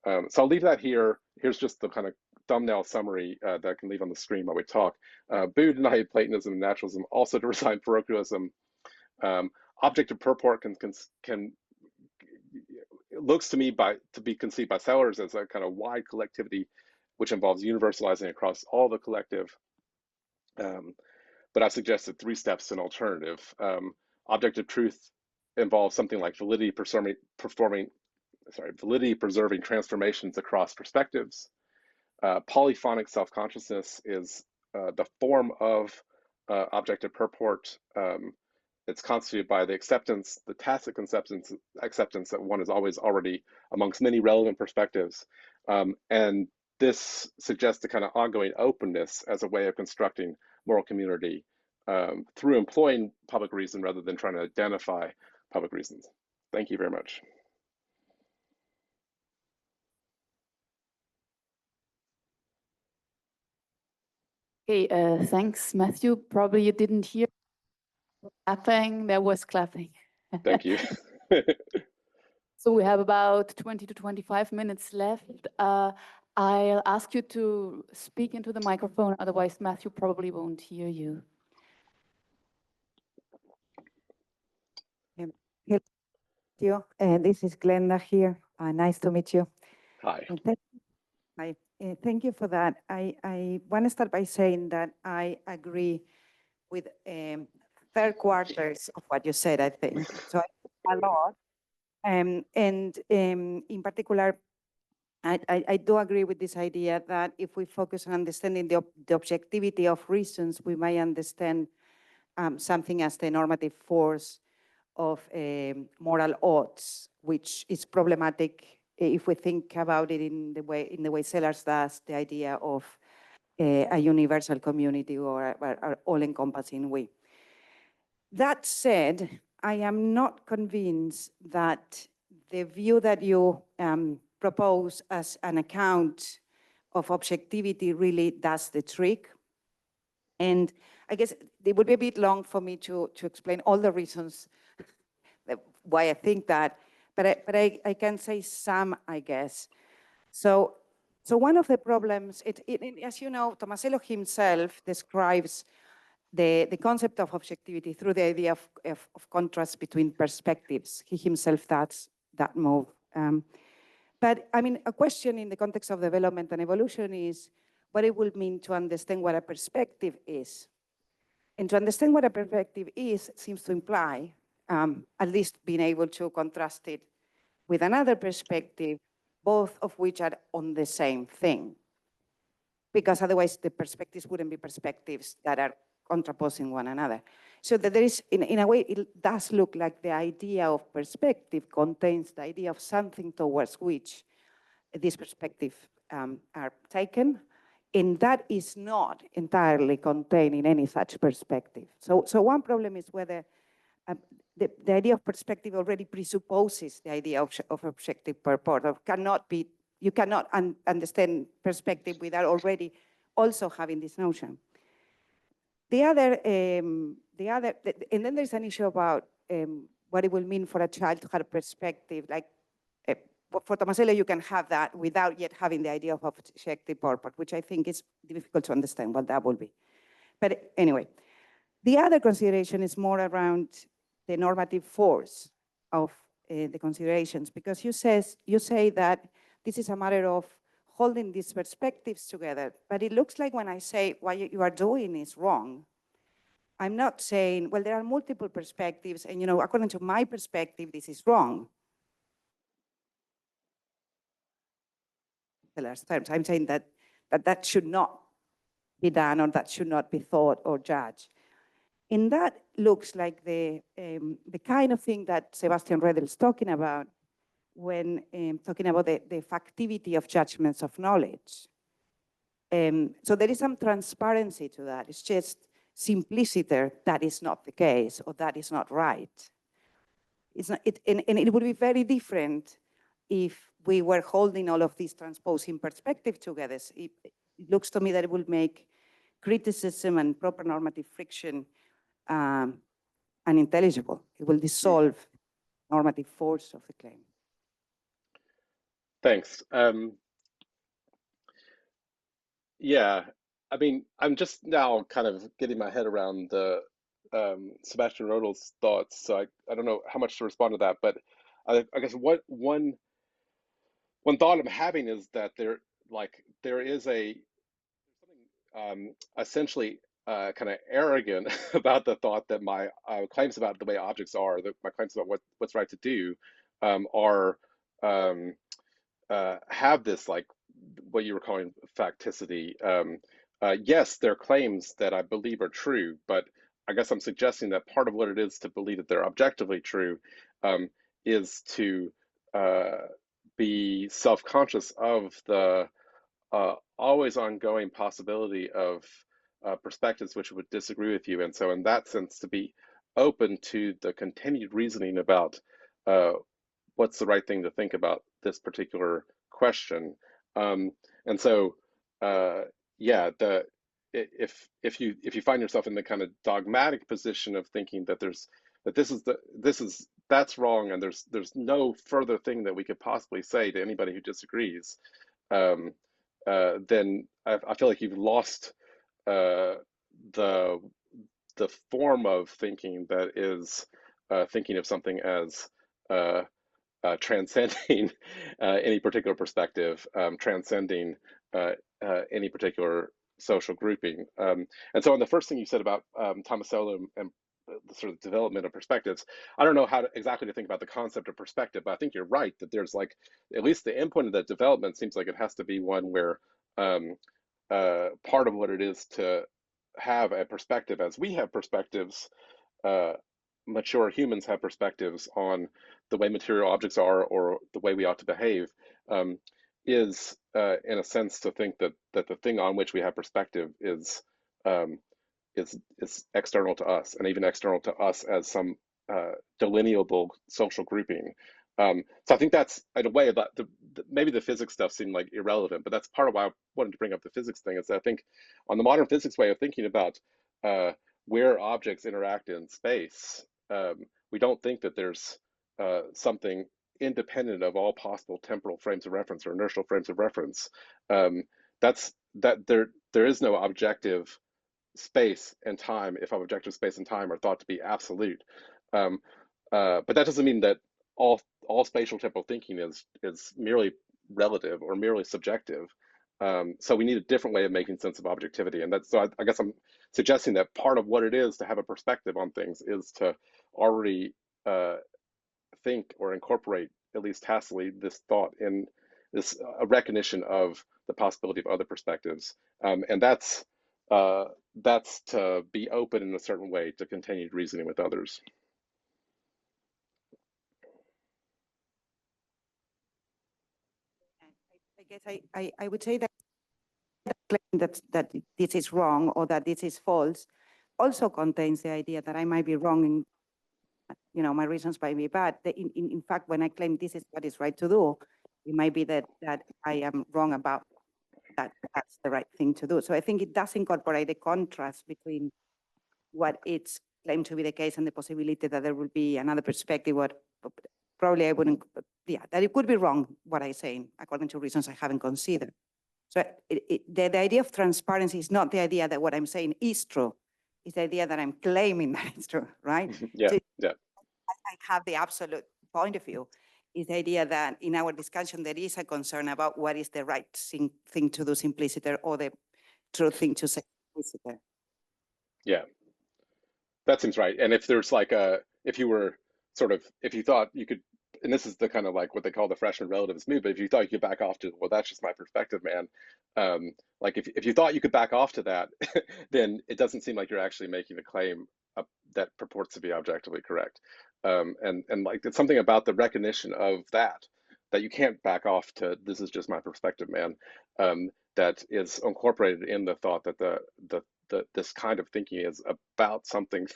So I'll leave that here. Here's just the kind of thumbnail summary that I can leave on the screen while we talk. Boo denied Platonism and naturalism, also to resign parochialism. Objective purport looks to me to be conceived by Sellars as a kind of wide collectivity, which involves universalizing across all the collective. But I've suggested 3 steps to an alternative. Objective truth involves something like validity preserving transformations across perspectives. Polyphonic self-consciousness is the form of objective purport. It's constituted by the acceptance, the tacit acceptance that one is always already amongst many relevant perspectives. And this suggests a kind of ongoing openness as a way of constructing moral community through employing public reason rather than trying to identify public reasons. Thank you very much. Okay, thanks, Matthew. Probably you didn't hear clapping. There was clapping. Thank you. So we have about 20 to 25 minutes left. I'll ask you to speak into the microphone, otherwise Matthew probably won't hear you. you. This is Glenda here. Nice to meet you. Hi. Thank you for that. I want to start by saying that I agree with 3/4 of what you said, I think. So a lot. And in particular, I do agree with this idea that if we focus on understanding the objectivity of reasons, we might understand something as the normative force of moral odds, which is problematic if we think about it in the way Sellars does, the idea of a universal community or all-encompassing we. That said, I am not convinced that the view that you propose as an account of objectivity really does the trick. And I guess it would be a bit long for me to explain all the reasons why I think that, but I can say some, I guess. So one of the problems, as you know, Tomasello himself describes the concept of objectivity through the idea of contrast between perspectives. He himself does that move. But I mean, a question in the context of development and evolution is what it will mean to understand what a perspective is. And to understand what a perspective is seems to imply at least being able to contrast it with another perspective, both of which are on the same thing. Because otherwise the perspectives wouldn't be perspectives that are contraposing one another. So that there is, in a way, it does look like the idea of perspective contains the idea of something towards which these perspectives are taken, and that is not entirely contained in any such perspective. So one problem is whether the idea of perspective already presupposes the idea of objective purport, or cannot be, you cannot understand perspective without already also having this notion. And then there's an issue about what it will mean for a child to have a perspective. Like for Tomasello, you can have that without yet having the idea of objective purport, which I think is difficult to understand what that will be. But anyway, the other consideration is more around the normative force of the considerations, because you say that this is a matter of holding these perspectives together. But it looks like when I say what you are doing is wrong, I'm not saying, well, there are multiple perspectives, and according to my perspective, this is wrong. The last times, I'm saying that should not be done, or that should not be thought or judged. And that looks like the kind of thing that Sebastian Redel's talking about when talking about the factivity of judgments of knowledge. So there is some transparency to that. It's just simpliciter that is not the case, or that is not right. It's not, and it would be very different if we were holding all of these transposing perspective together. It looks to me that it will make criticism and proper normative friction unintelligible. It will dissolve normative force of the claim. Thanks. Yeah, I mean, I'm just now kind of getting my head around the Sebastian Rodel's thoughts, so I don't know how much to respond to that, but I guess one thought I'm having is that there is something essentially kind of arrogant about the thought that my claims about the way objects are, my claims about what's right to do, have this, like what you were calling facticity. Yes, they're claims that I believe are true, but I guess I'm suggesting that part of what it is to believe that they're objectively true is to be self-conscious of the always ongoing possibility of perspectives which would disagree with you. And so in that sense, to be open to the continued reasoning about what's the right thing to think about this particular question. And so, yeah, if you find yourself in the kind of dogmatic position of thinking that that's wrong, and there's no further thing that we could possibly say to anybody who disagrees, then I feel like you've lost the form of thinking that is thinking of something as transcending any particular perspective, transcending any particular social grouping. And so on the first thing you said about Tomasello and the sort of development of perspectives, I don't know how exactly to think about the concept of perspective, but I think you're right that there's like, at least the endpoint of that development seems like it has to be one where part of what it is to have a perspective, as we have perspectives, mature humans have perspectives on the way material objects are or the way we ought to behave, is in a sense to think that the thing on which we have perspective is external to us, and even external to us as some delineable social grouping. So I think that's, in a way, about maybe the physics stuff seemed like irrelevant, but that's part of why I wanted to bring up the physics thing, is that I think on the modern physics way of thinking about where objects interact in space, we don't think that there's something independent of all possible temporal frames of reference or inertial frames of reference. There is no objective space and time if objective space and time are thought to be absolute. But that doesn't mean that all spatial temporal thinking is merely relative or merely subjective. So we need a different way of making sense of objectivity, and that's, so I guess I'm suggesting that part of what it is to have a perspective on things is to already think or incorporate, at least tacitly, this thought in this recognition of the possibility of other perspectives, and that's to be open in a certain way to continued reasoning with others. I guess I would say that claim that this is wrong or that this is false also contains the idea that I might be wrong in, my reasons might be bad. In fact, when I claim this is what is right to do, it might be that I am wrong about that that's the right thing to do. So I think it does incorporate the contrast between what it's claimed to be the case and the possibility that there will be another perspective, what probably I wouldn't, that it could be wrong what I'm saying, according to reasons I haven't considered. So the idea of transparency is not the idea that what I'm saying is true. It's the idea that I'm claiming that it's true, right? Yeah, so yeah. I have the absolute point of view. Is the idea that in our discussion there is a concern about what is the right thing to do simpliciter or the true thing to say simpliciter. Yeah, that seems right. And if there's like if you thought you could, and this is the kind of like what they call the freshman relativism move, but if you thought you could back off to, well, that's just my perspective, man. Like if you thought you could back off to that, then it doesn't seem like you're actually making a claim that purports to be objectively correct. And like it's something about the recognition of that you can't back off to, this is just my perspective, man. That is incorporated in the thought that this kind of thinking is about something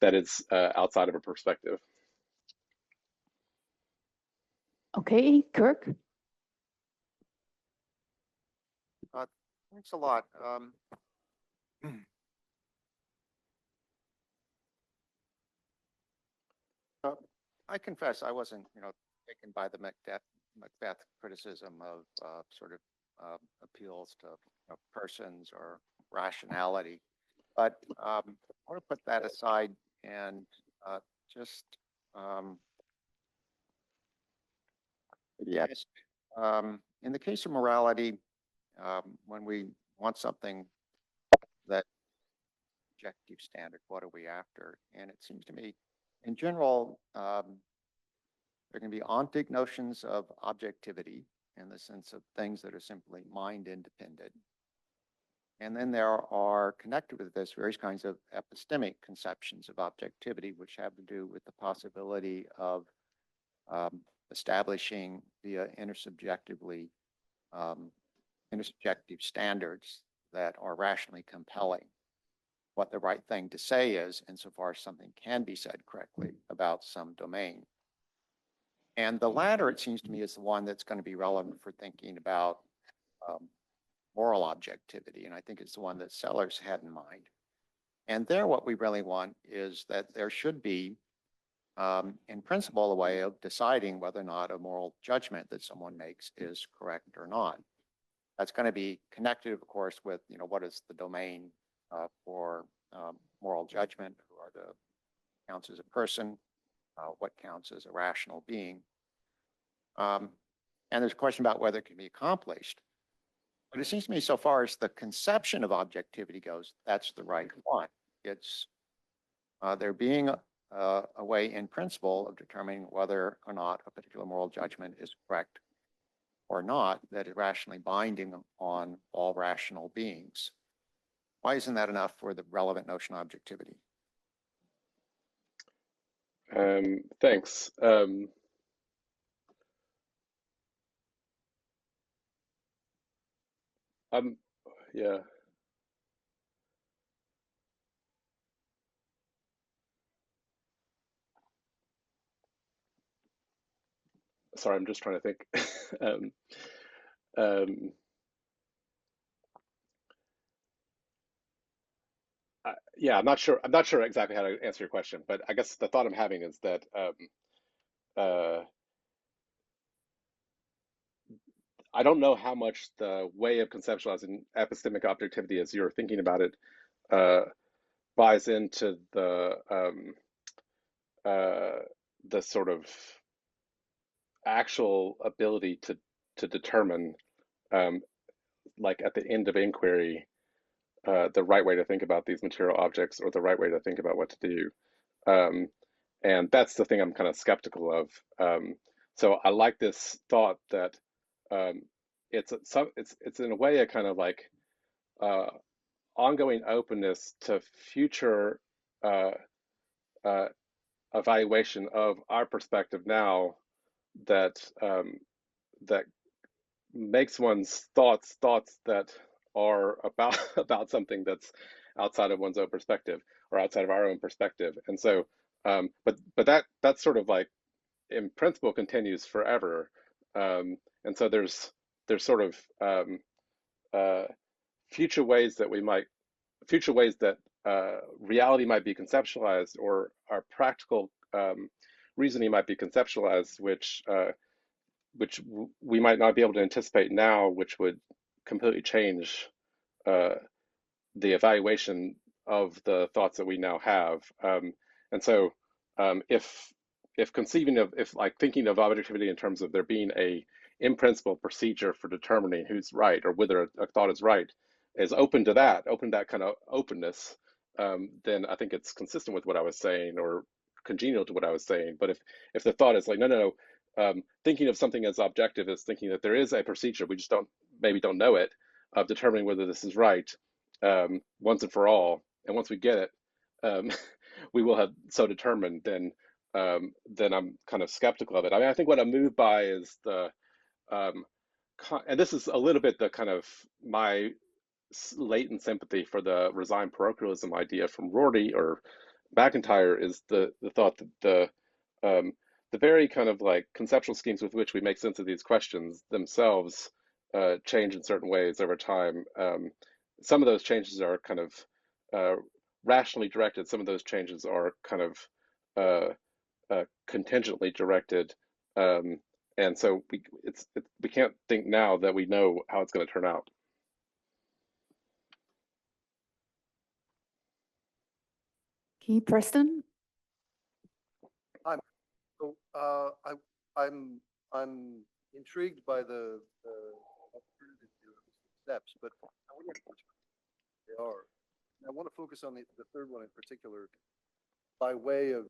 that is outside of a perspective. Okay, Kirk. Thanks a lot. I confess I wasn't, taken by the Macbeth criticism of sort of appeals to persons or rationality, but I want to put that aside and just yes, in the case of morality, when we want something that objective standard, what are we after? And it seems to me, in general, there can be ontic notions of objectivity in the sense of things that are simply mind independent. And then there are connected with this various kinds of epistemic conceptions of objectivity, which have to do with the possibility of establishing via intersubjective standards that are rationally compelling what the right thing to say is, insofar as something can be said correctly about some domain. And the latter, it seems to me, is the one that's going to be relevant for thinking about moral objectivity. And I think it's the one that Sellars had in mind. And there, what we really want is that there should be, in principle, a way of deciding whether or not a moral judgment that someone makes is correct or not. That's going to be connected, of course, with, what is the domain for moral judgment, who are the counts as a person, what counts as a rational being. And there's a question about whether it can be accomplished. But it seems to me, so far as the conception of objectivity goes, that's the right one. It's there being a way in principle of determining whether or not a particular moral judgment is correct or not that is rationally binding on all rational beings. Why isn't that enough for the relevant notion of objectivity? Thanks. Yeah. Sorry, I'm just trying to think. Yeah, I'm not sure exactly how to answer your question, but I guess the thought I'm having is that I don't know how much the way of conceptualizing epistemic objectivity as you're thinking about it buys into the sort of actual ability to determine, like at the end of inquiry, the right way to think about these material objects or the right way to think about what to do. And that's the thing I'm kind of skeptical of. So I like this thought that it's in a way a kind of like ongoing openness to future evaluation of our perspective now that that makes one's thoughts that are about about something that's outside of one's own perspective or outside of our own perspective. And so but that's sort of like in principle continues forever. And so there's sort of future ways that reality might be conceptualized, or our practical reasoning might be conceptualized, which we might not be able to anticipate now, which would completely change the evaluation of the thoughts that we now have. And so if conceiving of, if like thinking of objectivity in terms of there being a in principle procedure for determining who's right or whether a thought is right, is open to that kind of openness, then I think it's consistent with what I was saying or congenial to what I was saying. But if the thought is like, no, thinking of something as objective is thinking that there is a procedure, we just maybe don't know it, of determining whether this is right once and for all. And once we get it, we will have so determined, then I'm kind of skeptical of it. I mean, I think what I'm moved by is and this is a little bit the kind of my latent sympathy for the resigned parochialism idea from Rorty or McIntyre, is the thought that the very kind of like conceptual schemes with which we make sense of these questions themselves change in certain ways over time. Some of those changes are kind of rationally directed. Some of those changes are kind of contingently directed. And so we can't think now that we know how it's going to turn out. Key Preston? I'm intrigued by the alternative steps, but I wonder which they are. I want to focus on the third one in particular, by way of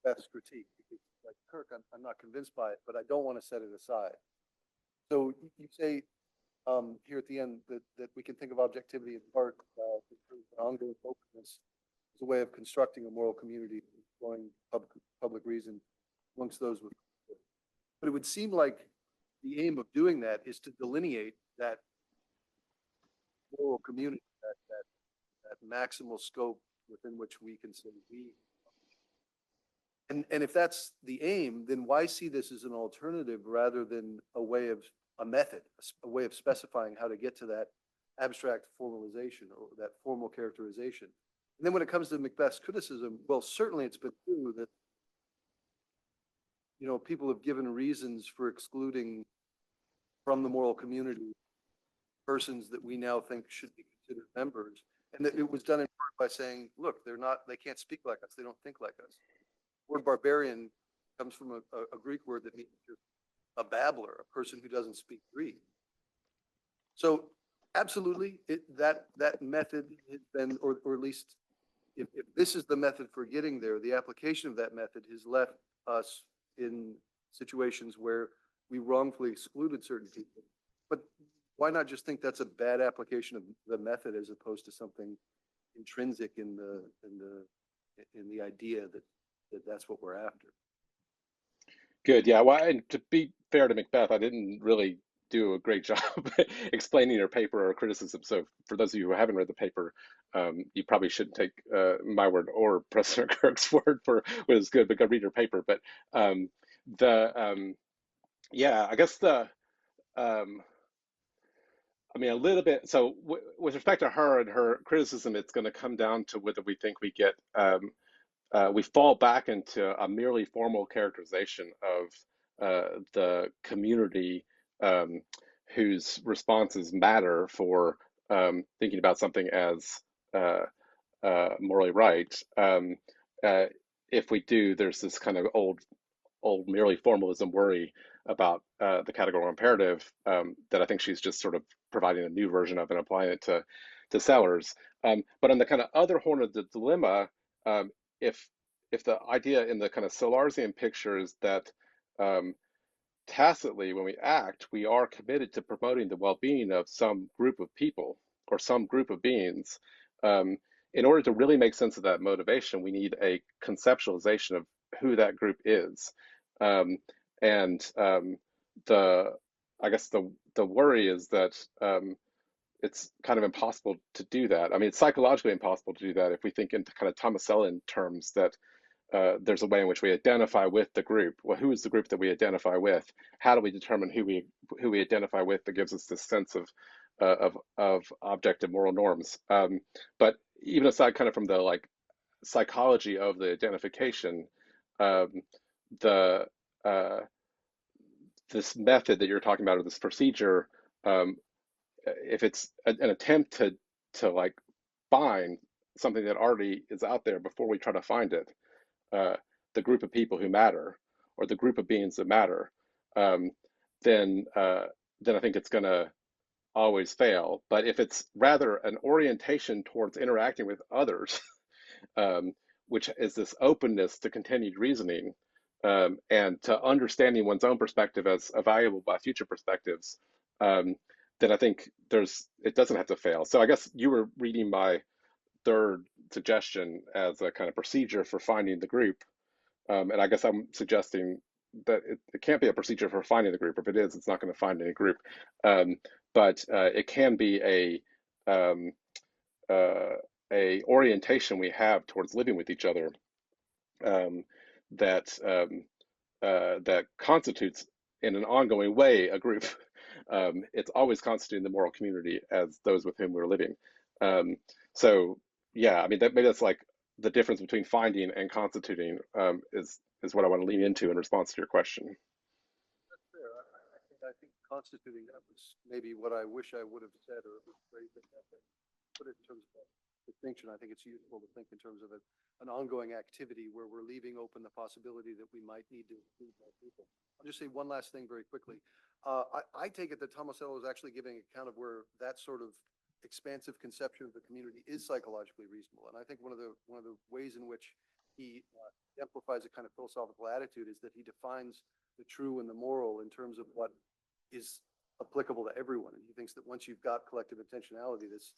Beth's critique. Because, like Kirk, I'm not convinced by it, but I don't want to set it aside. So you say here at the end that we can think of objectivity in part ongoing openness as a way of constructing a moral community, exploring public reason amongst those with. But it would seem like the aim of doing that is to delineate that moral community, that maximal scope within which we can say we. And if that's the aim, then why see this as an alternative rather than a way of a method, a way of specifying how to get to that abstract formalization or that formal characterization? And then when it comes to Macbeth's criticism, well, certainly it's been true that, you know, people have given reasons for excluding from the moral community persons that we now think should be considered members. And that it was done in part by saying, look, they can't speak like us. They don't think like us. word barbarian comes from a Greek word that means just a babbler, a person who doesn't speak Greek. So absolutely, that method has been, or at least if this is the method for getting there, the application of that method has left us in situations where we wrongfully excluded certain people. But why not just think that's a bad application of the method as opposed to something intrinsic in the idea that that's what we're after? Good. Yeah. Well, and to be fair to Macbeth, I didn't really do a great job explaining your paper or criticism. So for those of you who haven't read the paper, you probably shouldn't take my word or Professor Kirk's word for what is good, but go read your paper. But yeah, I guess I mean, a little bit. So with respect to her and her criticism, it's going to come down to whether we think we get we fall back into a merely formal characterization of the community whose responses matter for thinking about something as morally right. If we do, there's this kind of old merely formalism worry about the categorical imperative that I think she's just sort of providing a new version of and applying it to Sellars. But on the kind of other horn of the dilemma, if the idea in the kind of Sellarsian picture is that tacitly, when we act, we are committed to promoting the well-being of some group of people or some group of beings, in order to really make sense of that motivation, we need a conceptualization of who that group is. I guess the worry is that it's kind of impossible to do that. I mean, it's psychologically impossible to do that if we think in kind of Thomasellian terms that there's a way in which we identify with the group. Well, who is the group that we identify with? How do we determine who we identify with that gives us this sense of objective moral norms? But even aside kind of from the like psychology of the identification, this method that you're talking about, or this procedure, if it's an attempt to like find something that already is out there before we try to find it, the group of people who matter or the group of beings that matter, then I think it's going to always fail. But if it's rather an orientation towards interacting with others, which is this openness to continued reasoning, and to understanding one's own perspective as evaluable by future perspectives, then I think it doesn't have to fail. So I guess you were reading my third suggestion as a kind of procedure for finding the group. And I guess I'm suggesting that it can't be a procedure for finding the group. If it is, it's not going to find any group. But it can be a orientation we have towards living with each other, that constitutes in an ongoing way a group. It's always constituting the moral community as those with whom we're living. So yeah, I mean, maybe that's like the difference between finding and constituting, is what I want to lean into in response to your question. That's fair. I think constituting that was maybe what I wish I would have said, or phrased it that way. Put it in terms of distinction. I think it's useful to think in terms of an ongoing activity where we're leaving open the possibility that we might need to include more people. I'll just say one last thing very quickly. I take it that Tomasello is actually giving account of where that sort of expansive conception of the community is psychologically reasonable. And I think one of the ways in which he exemplifies a kind of philosophical attitude is that he defines the true and the moral in terms of what is applicable to everyone. And he thinks that once you've got collective intentionality, this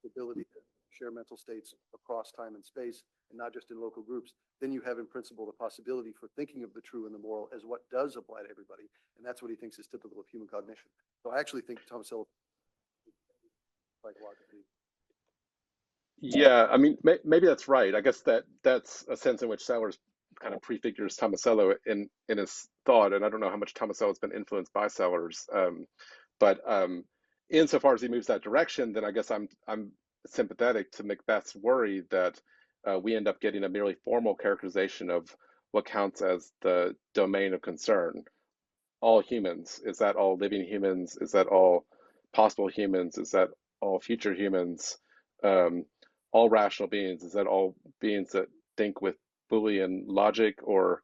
ability to share mental states across time and space, and not just in local groups, then you have in principle the possibility for thinking of the true and the moral as what does apply to everybody. And that's what he thinks is typical of human cognition. So I actually think Tomasello psychologically. Yeah, I mean, maybe that's right. I guess that's a sense in which Sellars kind of prefigures Tomasello in his thought, and I don't know how much Tomasello has been influenced by Sellars, but insofar as he moves that direction, then I guess I'm sympathetic to Macbeth's worry that we end up getting a merely formal characterization of what counts as the domain of concern. All humans. Is that all living humans? Is that all possible humans? Is that all future humans? All rational beings? Is that all beings that think with Boolean logic, or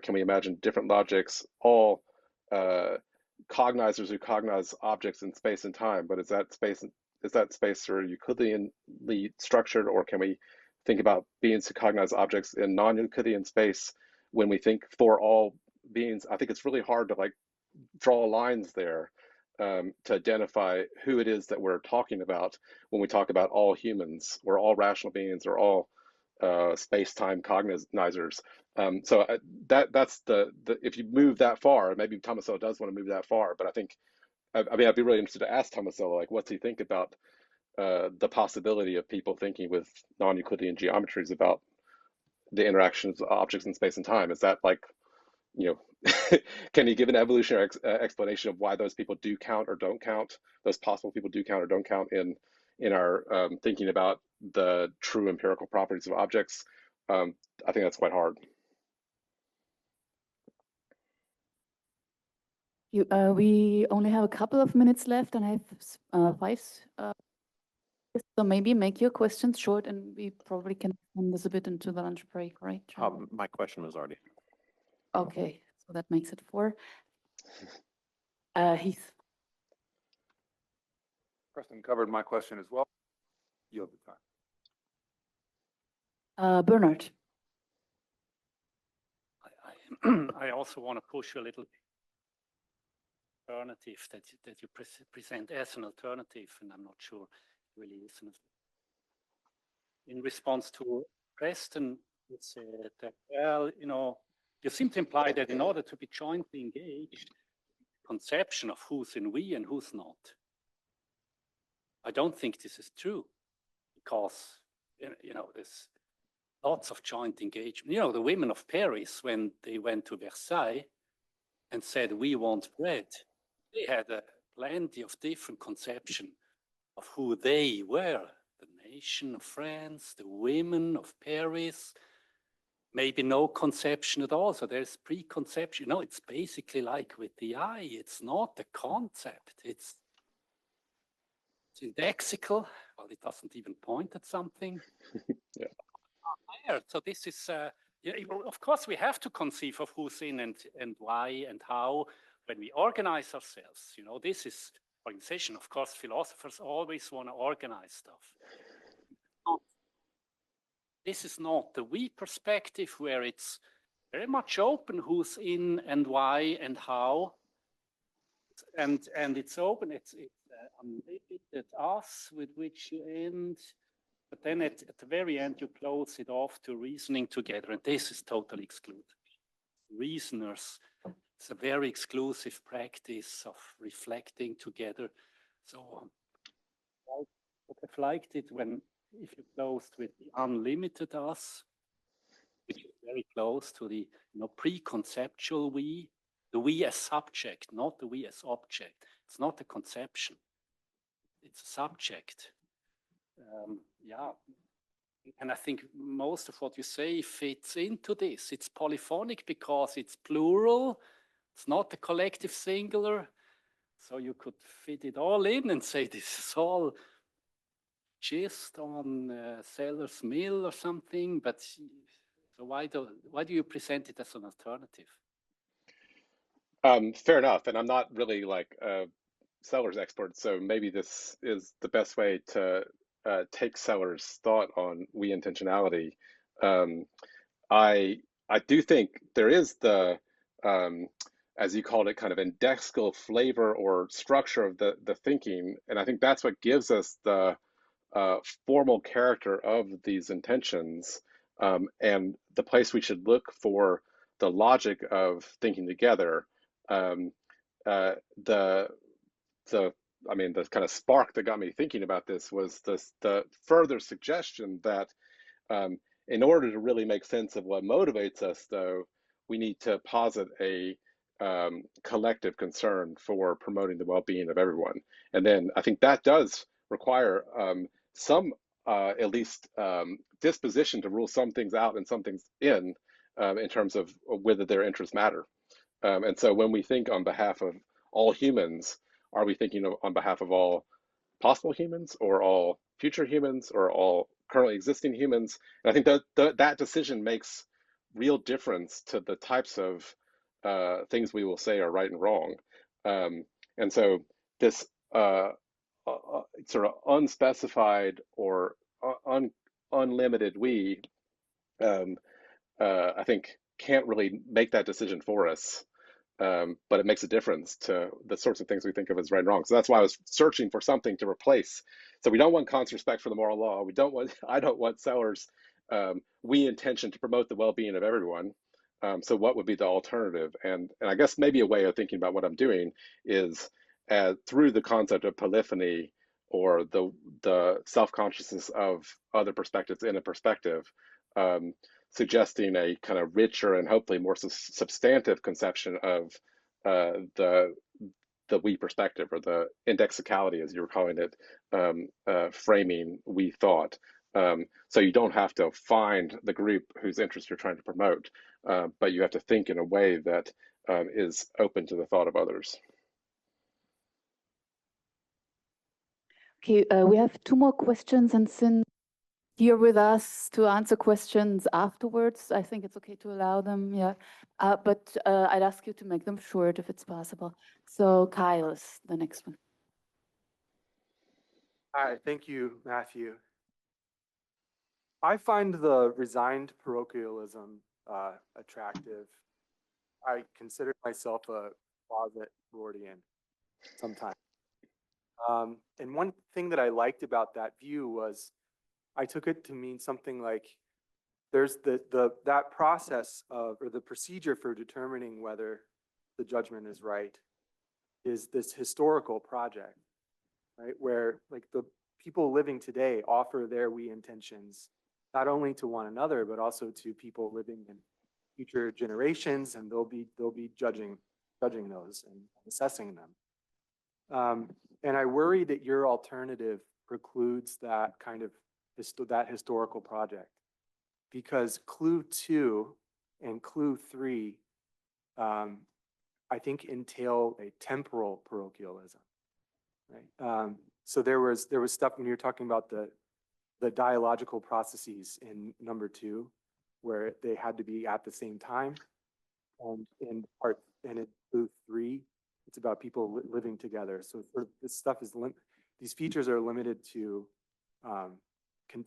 can we imagine different logics, all cognizers who cognize objects in space and time? But is that space sort of Euclideanly structured, or can we think about beings who cognize objects in non-Euclidean space when we think for all beings? I think it's really hard to like draw lines there to identify who it is that we're talking about when we talk about all humans or all rational beings or all space-time cognizers. So that's the if you move that far, maybe Tomasello does want to move that far, but I think I mean I'd be really interested to ask Tomasello, like, what's he think about the possibility of people thinking with non-Euclidean geometries about the interactions of objects in space and time? Is that like, you know, can you give an evolutionary explanation of why those people do count or don't count? Those possible people do count or don't count in our thinking about the true empirical properties of objects? I think that's quite hard. We only have a couple of minutes left, and I have 5. So maybe make your questions short, and we probably can end this a bit into the lunch break, right? My question was already. Okay, so that makes it 4. Heath. Preston covered my question as well. Yield the time. Bernard. I also want to push a little alternative that you present as an alternative, and I'm not sure it really is. In response to Preston, you said that, well, you know, you seem to imply that in order to be jointly engaged, conception of who's in we and who's not. I don't think this is true, because, you know, there's lots of joint engagement. You know, the women of Paris, when they went to Versailles and said, we want bread, they had plenty of different conception of who they were. The nation of France, the women of Paris, maybe no conception at all. So there's preconception. You know, it's basically like with the eye. It's not a concept. It's indexical. Well, it doesn't even point at something. Yeah. So this is, yeah, of course, we have to conceive of who's in and why and how when we organize ourselves. You know, this is organization. Of course, philosophers always want to organize stuff. This is not the we perspective, where it's very much open who's in and why and how, and it's open. It's unlimited us with which you end. But then at the very end, you close it off to reasoning together. And this is totally excluded. Reasoners, it's a very exclusive practice of reflecting together. So I would have liked it if you closed with the unlimited us, which is very close to the preconceptual we, the we as subject, not the we as object. It's not a conception. It's a subject. Yeah, and I think most of what you say fits into this. It's polyphonic because it's plural. It's not a collective singular. So you could fit it all in and say this is all gist on Sellars' mill or something. But so why do you present it as an alternative? Fair enough, and I'm not really like a Sellars expert, so maybe this is the best way to take Sellars' thought on we intentionality. I do think there is the as you called it, kind of indexical flavor or structure of the thinking, and I think that's what gives us the formal character of these intentions, and the place we should look for the logic of thinking together. The kind of spark that got me thinking about this was the further suggestion that in order to really make sense of what motivates us, though, we need to posit a collective concern for promoting the well-being of everyone. And then I think that does require some, at least, disposition to rule some things out and some things in terms of whether their interests matter. And so when we think on behalf of all humans, are we thinking on behalf of all possible humans, or all future humans, or all currently existing humans? And I think that that decision makes real difference to the types of things we will say are right and wrong. And so this sort of unspecified or unlimited we, I think, can't really make that decision for us. But it makes a difference to the sorts of things we think of as right and wrong. So that's why I was searching for something to replace. So we don't want Kant's respect for the moral law. We don't want, I don't want Sellars' we intention to promote the well-being of everyone. So what would be the alternative? And I guess maybe a way of thinking about what I'm doing is through the concept of polyphony, or the self-consciousness of other perspectives in a perspective, suggesting a kind of richer and hopefully more substantive conception of the we perspective, or the indexicality, as you were calling it, framing we thought. So you don't have to find the group whose interest you're trying to promote, but you have to think in a way that is open to the thought of others. Okay, we have 2 more questions, and since here with us to answer questions afterwards, I think it's okay to allow them, yeah. But I'd ask you to make them short if it's possible. So Kyle is the next one. Hi, thank you, Matthew. I find the resigned parochialism attractive. I consider myself a closet Rortian sometimes. And one thing that I liked about that view was I took it to mean something like there's that process of, or the procedure for determining whether the judgment is right is this historical project, right? Where like the people living today offer their we intentions not only to one another, but also to people living in future generations, and they'll be judging those and assessing them. And I worry that your alternative precludes that kind of that historical project, because clue 2 and clue 3, I think, entail a temporal parochialism, right? So there was stuff when you were talking about the dialogical processes in number 2, where they had to be at the same time, and in clue 3, it's about people living together. So sort of this stuff is these features are limited to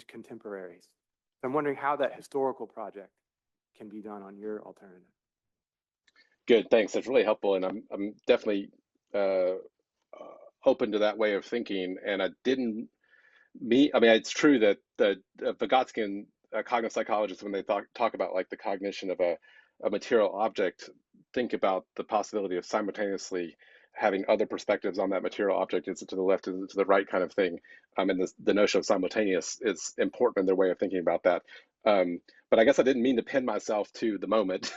contemporaries. I'm wondering how that historical project can be done on your alternative. Good, thanks. That's really helpful, and I'm definitely open to that way of thinking. And I didn't mean, I mean, it's true that the Vygotskian cognitive psychologists, when they talk about like the cognition of a material object, think about the possibility of simultaneously having other perspectives on that material object. Is it to the left, is it to the right, kind of thing. And the notion of simultaneous is important in their way of thinking about that. But I guess I didn't mean to pin myself to the moment.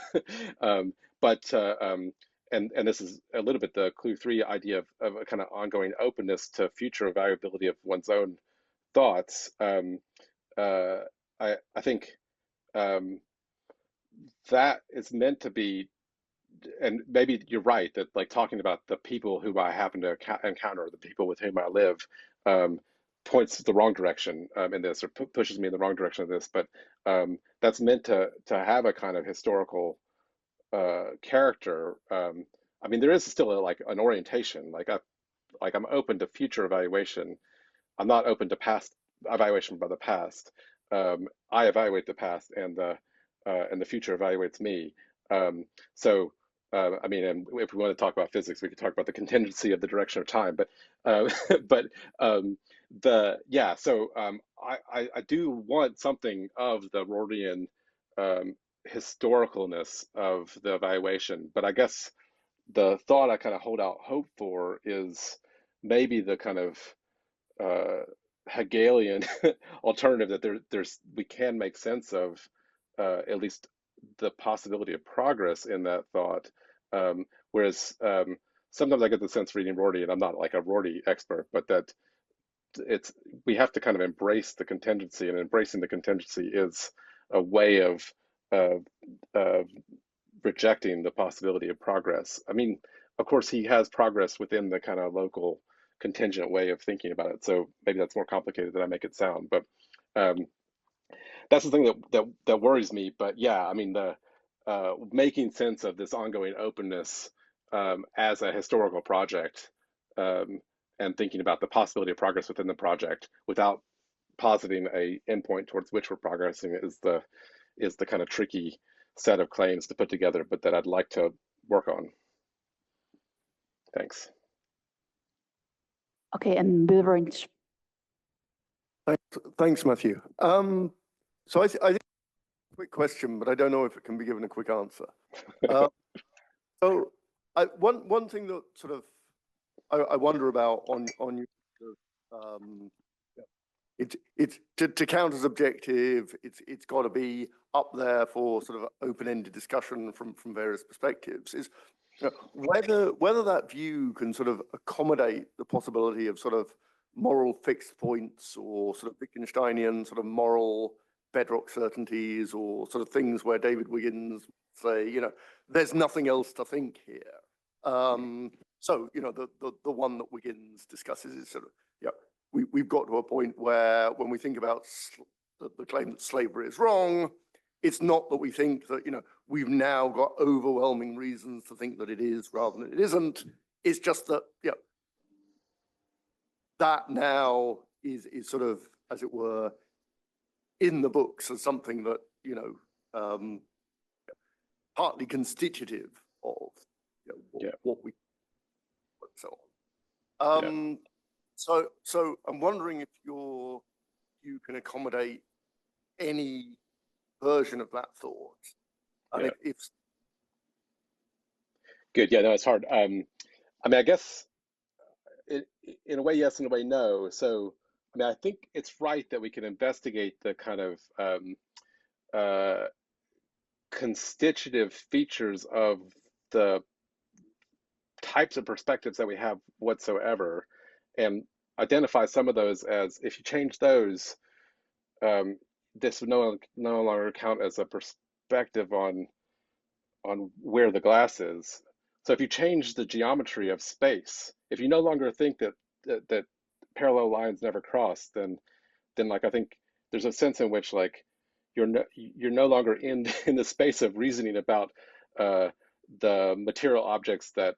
And this is a little bit the clue 3 idea of a kind of ongoing openness to future evaluability of one's own thoughts. I think that is meant to be, and maybe you're right that like talking about the people who I happen to encounter, the people with whom I live, points the wrong direction in this, or pushes me in the wrong direction of this. But that's meant to have a kind of historical character. I mean, there is still like an orientation. Like I'm open to future evaluation. I'm not open to past evaluation by the past. I evaluate the past, and the future evaluates me. I mean, and if we want to talk about physics, we could talk about the contingency of the direction of time. But I do want something of the Rortian historicalness of the evaluation. But I guess the thought I kind of hold out hope for is maybe the kind of Hegelian alternative that we can make sense of at least the possibility of progress in that thought. Whereas sometimes I get the sense reading Rorty, and I'm not like a Rorty expert, but that we have to kind of embrace the contingency, and embracing the contingency is a way of rejecting the possibility of progress. I mean, of course, he has progress within the kind of local contingent way of thinking about it. So maybe that's more complicated than I make it sound. But that's the thing that worries me. But yeah, I mean, the making sense of this ongoing openness as a historical project, and thinking about the possibility of progress within the project without positing a endpoint towards which we're progressing is the kind of tricky set of claims to put together, but that I'd like to work on. Thanks. Okay, and Wilfrid. Thanks, Matthew. So I think quick question, but I don't know if it can be given a quick answer. So one thing that sort of I wonder about on your it's to count as objective. It's got to be up there for sort of open-ended discussion from various perspectives. Is whether that view can sort of accommodate the possibility of sort of moral fixed points or sort of Wittgensteinian sort of moral bedrock certainties, or sort of things where David Wiggins say, there's nothing else to think here. So, the one that Wiggins discusses is sort of, we've got to a point where when we think about the claim that slavery is wrong, it's not that we think that, we've now got overwhelming reasons to think that it is rather than it isn't. It's just that, that now is sort of, as it were, in the books as something that, partly constitutive of what we and so on. So I'm wondering if you can accommodate any version of that thought. And if Good. Yeah, no, it's hard. I mean, I guess in a way, yes, in a way, no. So, I mean, I think it's right that we can investigate the kind of constitutive features of the types of perspectives that we have whatsoever, and identify some of those as, if you change those, this would no longer count as a perspective on where the glass is. So if you change the geometry of space, if you no longer think that parallel lines never cross, then like I think there's a sense in which like you're no longer in the space of reasoning about the material objects that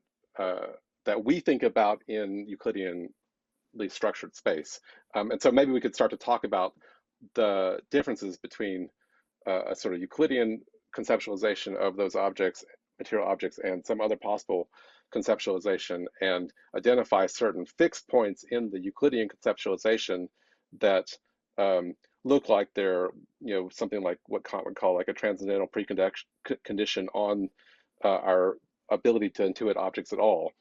we think about in Euclideanly structured space. And so maybe we could start to talk about the differences between a sort of Euclidean conceptualization of those objects, material objects, and some other possible conceptualization, and identify certain fixed points in the Euclidean conceptualization that look like they're, something like what Kant would call like a transcendental precondition on our ability to intuit objects at all.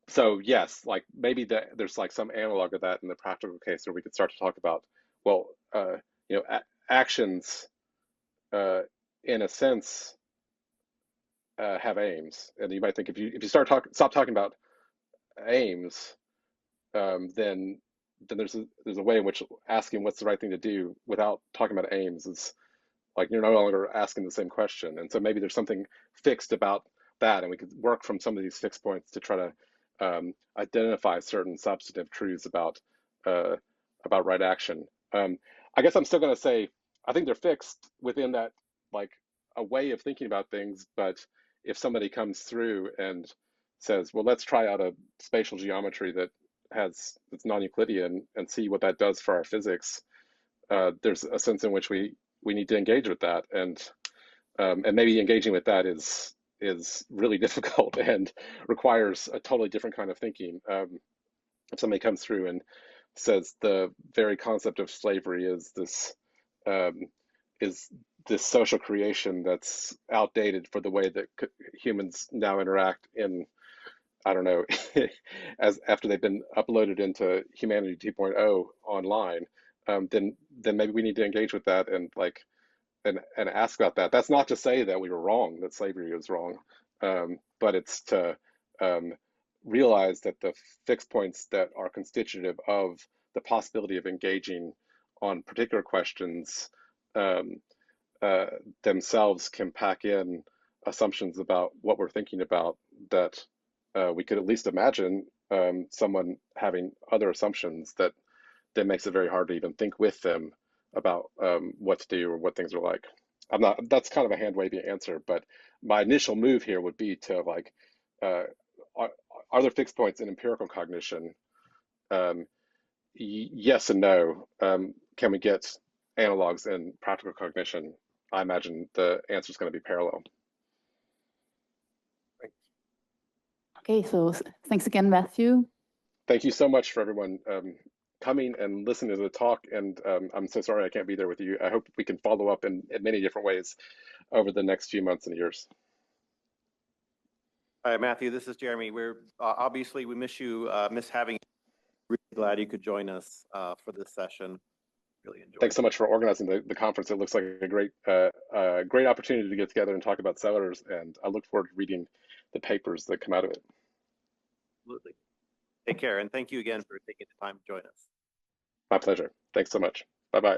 So yes, like maybe there's like some analog of that in the practical case where we could start to talk about, well, actions in a sense have aims, and you might think if you stop talking about aims, then there's a way in which asking what's the right thing to do without talking about aims is like you're no longer asking the same question. And so maybe there's something fixed about that, and we could work from some of these fixed points to try to identify certain substantive truths about right action. I guess I'm still going to say I think they're fixed within that, like a way of thinking about things. But if somebody comes through and says, well, let's try out a spatial geometry that's non-Euclidean and see what that does for our physics, there's a sense in which we need to engage with that, and maybe engaging with that is really difficult and requires a totally different kind of thinking. If somebody comes through and says the very concept of slavery is this social creation that's outdated for the way that humans now interact in, I don't know, as after they've been uploaded into Humanity 2.0 online, then maybe we need to engage with that and and ask about that. That's not to say that we were wrong, that slavery was wrong, but it's to realize that the fixed points that are constitutive of the possibility of engaging on particular questions themselves can pack in assumptions about what we're thinking about that we could at least imagine someone having other assumptions that that makes it very hard to even think with them about what to do or what things are like. That's kind of a hand-wavy answer, but my initial move here would be to like, are there fixed points in empirical cognition? Yes and no. Can we get analogs in practical cognition? I imagine the answer is going to be parallel. Okay, so thanks again, Matthew. Thank you so much for everyone coming and listening to the talk. And I'm so sorry I can't be there with you. I hope we can follow up in many different ways over the next few months and years. All right, Matthew, this is Jeremy. We're obviously, we miss you, miss having you. Really glad you could join us for this session. Really enjoyed Thanks so much for organizing the conference. It looks like a great opportunity to get together and talk about Sellars, and I look forward to reading the papers that come out of it. Absolutely. Take care, and thank you again for taking the time to join us. My pleasure. Thanks so much. Bye-bye.